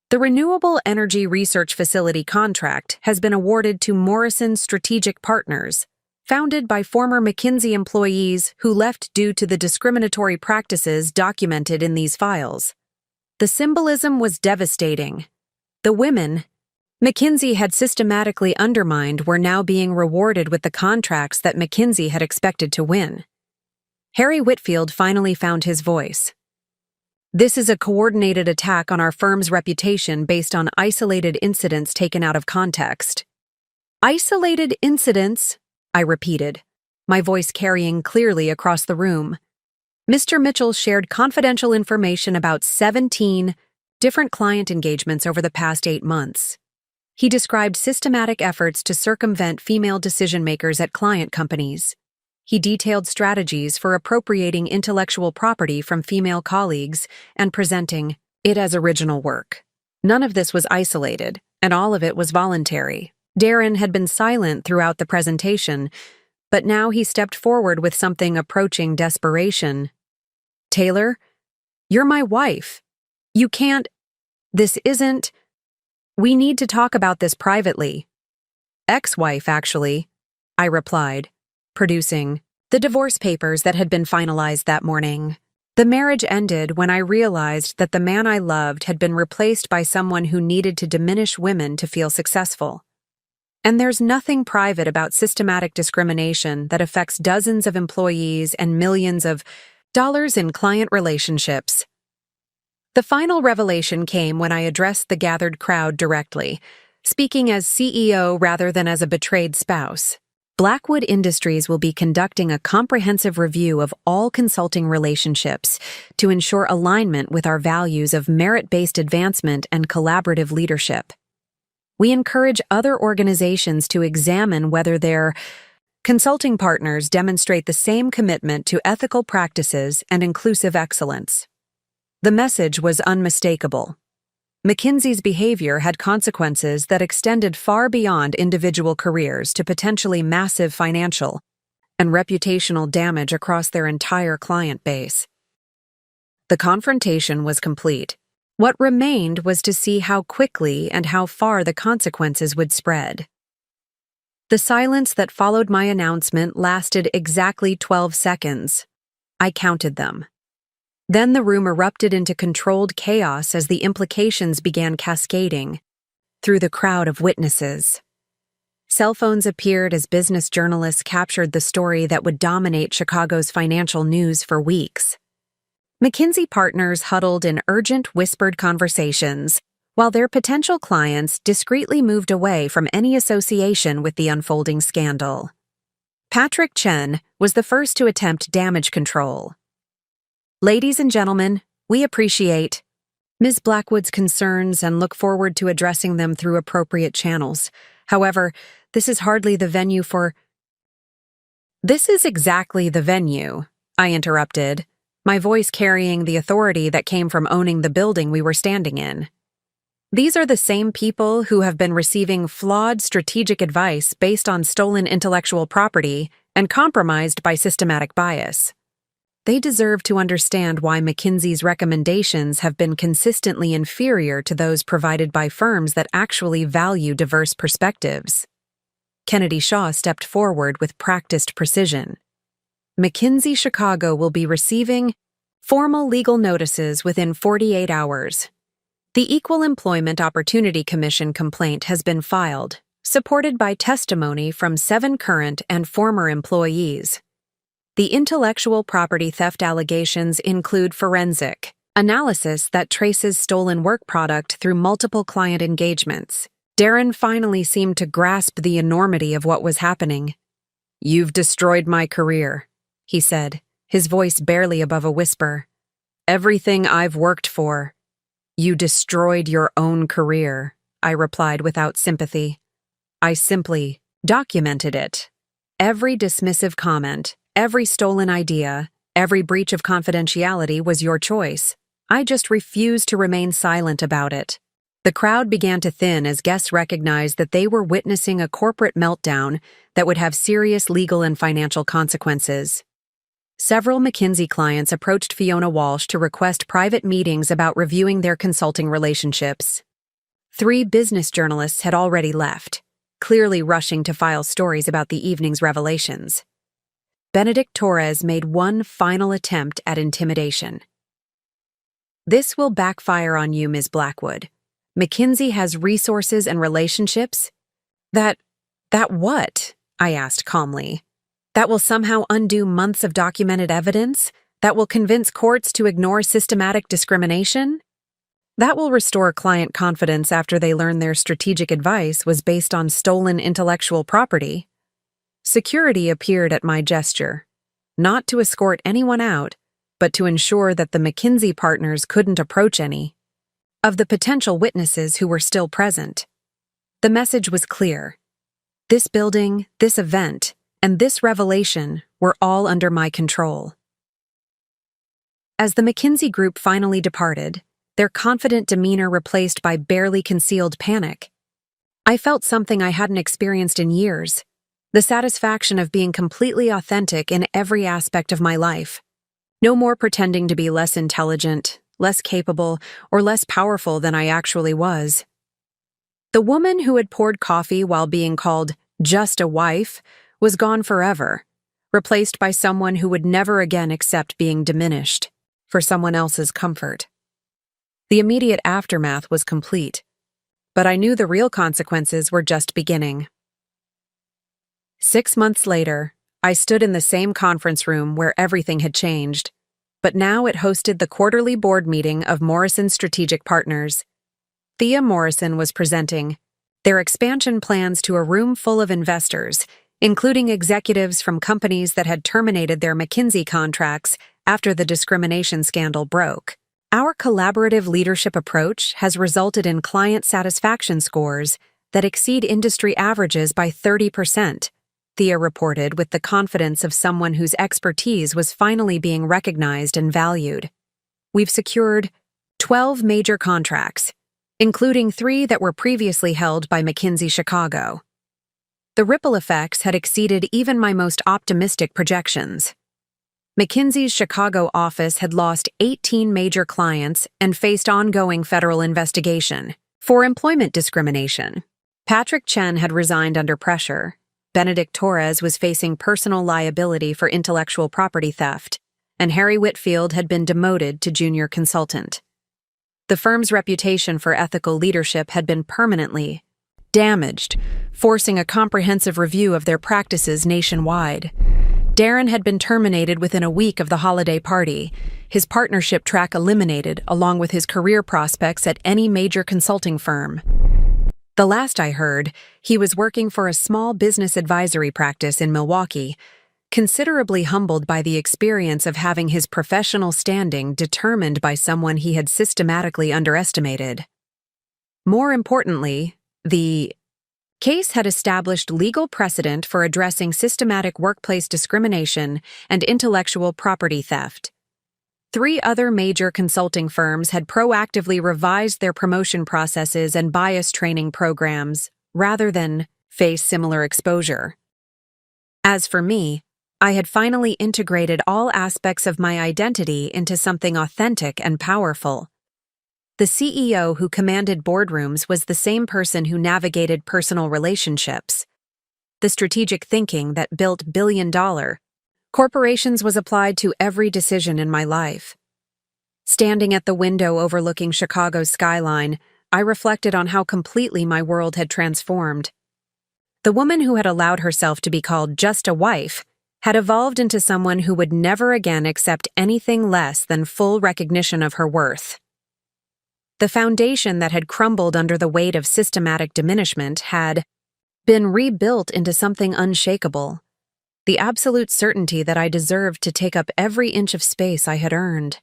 The Renewable Energy Research Facility contract has been awarded to Morrison Strategic Partners, founded by former McKinsey employees who left due to the discriminatory practices documented in these files. The symbolism was devastating. The women McKinsey had systematically undermined were now being rewarded with the contracts that McKinsey had expected to win." Harry Whitfield finally found his voice. "This is a coordinated attack on our firm's reputation based on isolated incidents taken out of context." "Isolated incidents," I repeated, my voice carrying clearly across the room. "Mr. Mitchell shared confidential information about 17 different client engagements over the past 8 months. He described systematic efforts to circumvent female decision-makers at client companies. He detailed strategies for appropriating intellectual property from female colleagues and presenting it as original work. None of this was isolated, and all of it was voluntary." Darren had been silent throughout the presentation, but now he stepped forward with something approaching desperation. "Taylor, you're my wife. You can't. This isn't. We need to talk about this privately." "Ex-wife, actually," I replied, producing the divorce papers that had been finalized that morning. The marriage ended when I realized that the man I loved had been replaced by someone who needed to diminish women to feel successful. And there's nothing private about systematic discrimination that affects dozens of employees and millions of dollars in client relationships. The final revelation came when I addressed the gathered crowd directly, speaking as CEO rather than as a betrayed spouse. Blackwood Industries will be conducting a comprehensive review of all consulting relationships to ensure alignment with our values of merit-based advancement and collaborative leadership. We encourage other organizations to examine whether their consulting partners demonstrate the same commitment to ethical practices and inclusive excellence. The message was unmistakable. McKinsey's behavior had consequences that extended far beyond individual careers to potentially massive financial and reputational damage across their entire client base. The confrontation was complete. What remained was to see how quickly and how far the consequences would spread. The silence that followed my announcement lasted exactly 12 seconds. I counted them. Then the room erupted into controlled chaos as the implications began cascading through the crowd of witnesses. Cell phones appeared as business journalists captured the story that would dominate Chicago's financial news for weeks. McKinsey partners huddled in urgent whispered conversations, while their potential clients discreetly moved away from any association with the unfolding scandal. Patrick Chen was the first to attempt damage control. "Ladies and gentlemen, we appreciate Ms. Blackwood's concerns and look forward to addressing them through appropriate channels. However, this is hardly the venue for—" "This is exactly the venue," I interrupted, my voice carrying the authority that came from owning the building we were standing in. "These are the same people who have been receiving flawed strategic advice based on stolen intellectual property and compromised by systematic bias. They deserve to understand why McKinsey's recommendations have been consistently inferior to those provided by firms that actually value diverse perspectives." Kennedy Shaw stepped forward with practiced precision. "McKinsey Chicago will be receiving formal legal notices within 48 hours. The Equal Employment Opportunity Commission complaint has been filed, supported by testimony from 7 current and former employees. The intellectual property theft allegations include forensic analysis that traces stolen work product through multiple client engagements." Darren finally seemed to grasp the enormity of what was happening. "You've destroyed my career," he said, his voice barely above a whisper. "Everything I've worked for." "You destroyed your own career," I replied without sympathy. "I simply documented it. Every dismissive comment, every stolen idea, every breach of confidentiality was your choice. I just refused to remain silent about it." The crowd began to thin as guests recognized that they were witnessing a corporate meltdown that would have serious legal and financial consequences. Several McKinsey clients approached Fiona Walsh to request private meetings about reviewing their consulting relationships. 3 business journalists had already left, clearly rushing to file stories about the evening's revelations. Benedict Torres made one final attempt at intimidation. "This will backfire on you, Ms. Blackwood. McKinsey has resources and relationships." That what?" I asked calmly. "That will somehow undo months of documented evidence? That will convince courts to ignore systematic discrimination? That will restore client confidence after they learn their strategic advice was based on stolen intellectual property?" Security appeared at my gesture, not to escort anyone out, but to ensure that the McKinsey partners couldn't approach any of the potential witnesses who were still present. The message was clear. This building, this event, and this revelation were all under my control. As the McKinsey group finally departed, their confident demeanor replaced by barely concealed panic, I felt something I hadn't experienced in years, the satisfaction of being completely authentic in every aspect of my life. No more pretending to be less intelligent, less capable, or less powerful than I actually was. The woman who had poured coffee while being called just a wife was gone forever, replaced by someone who would never again accept being diminished for someone else's comfort. The immediate aftermath was complete, but I knew the real consequences were just beginning. 6 months later, I stood in the same conference room where everything had changed, but now it hosted the quarterly board meeting of Morrison Strategic Partners. Thea Morrison was presenting their expansion plans to a room full of investors, including executives from companies that had terminated their McKinsey contracts after the discrimination scandal broke. Our collaborative leadership approach has resulted in client satisfaction scores that exceed industry averages by 30%, Thea reported with the confidence of someone whose expertise was finally being recognized and valued. We've secured 12 major contracts, including 3 that were previously held by McKinsey Chicago. The ripple effects had exceeded even my most optimistic projections. McKinsey's Chicago office had lost 18 major clients and faced ongoing federal investigation for employment discrimination. Patrick Chen had resigned under pressure. Benedict Torres was facing personal liability for intellectual property theft, and Harry Whitfield had been demoted to junior consultant. The firm's reputation for ethical leadership had been permanently damaged, forcing a comprehensive review of their practices nationwide. Darren had been terminated within a week of the holiday party, his partnership track eliminated along with his career prospects at any major consulting firm. The last I heard, he was working for a small business advisory practice in Milwaukee, considerably humbled by the experience of having his professional standing determined by someone he had systematically underestimated. More importantly, the case had established legal precedent for addressing systematic workplace discrimination and intellectual property theft. 3 other major consulting firms had proactively revised their promotion processes and bias training programs rather than face similar exposure. As for me, I had finally integrated all aspects of my identity into something authentic and powerful. The CEO who commanded boardrooms was the same person who navigated personal relationships. The strategic thinking that built billion-dollar corporations was applied to every decision in my life. Standing at the window overlooking Chicago's skyline, I reflected on how completely my world had transformed. The woman who had allowed herself to be called just a wife had evolved into someone who would never again accept anything less than full recognition of her worth. The foundation that had crumbled under the weight of systematic diminishment had been rebuilt into something unshakable. The absolute certainty that I deserved to take up every inch of space I had earned.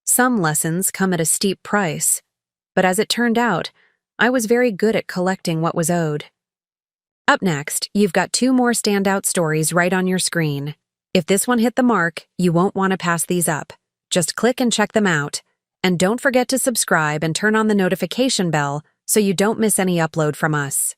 Some lessons come at a steep price, but as it turned out, I was very good at collecting what was owed. Up next, you've got 2 more standout stories right on your screen. If this one hit the mark, you won't want to pass these up. Just click and check them out. And don't forget to subscribe and turn on the notification bell so you don't miss any upload from us.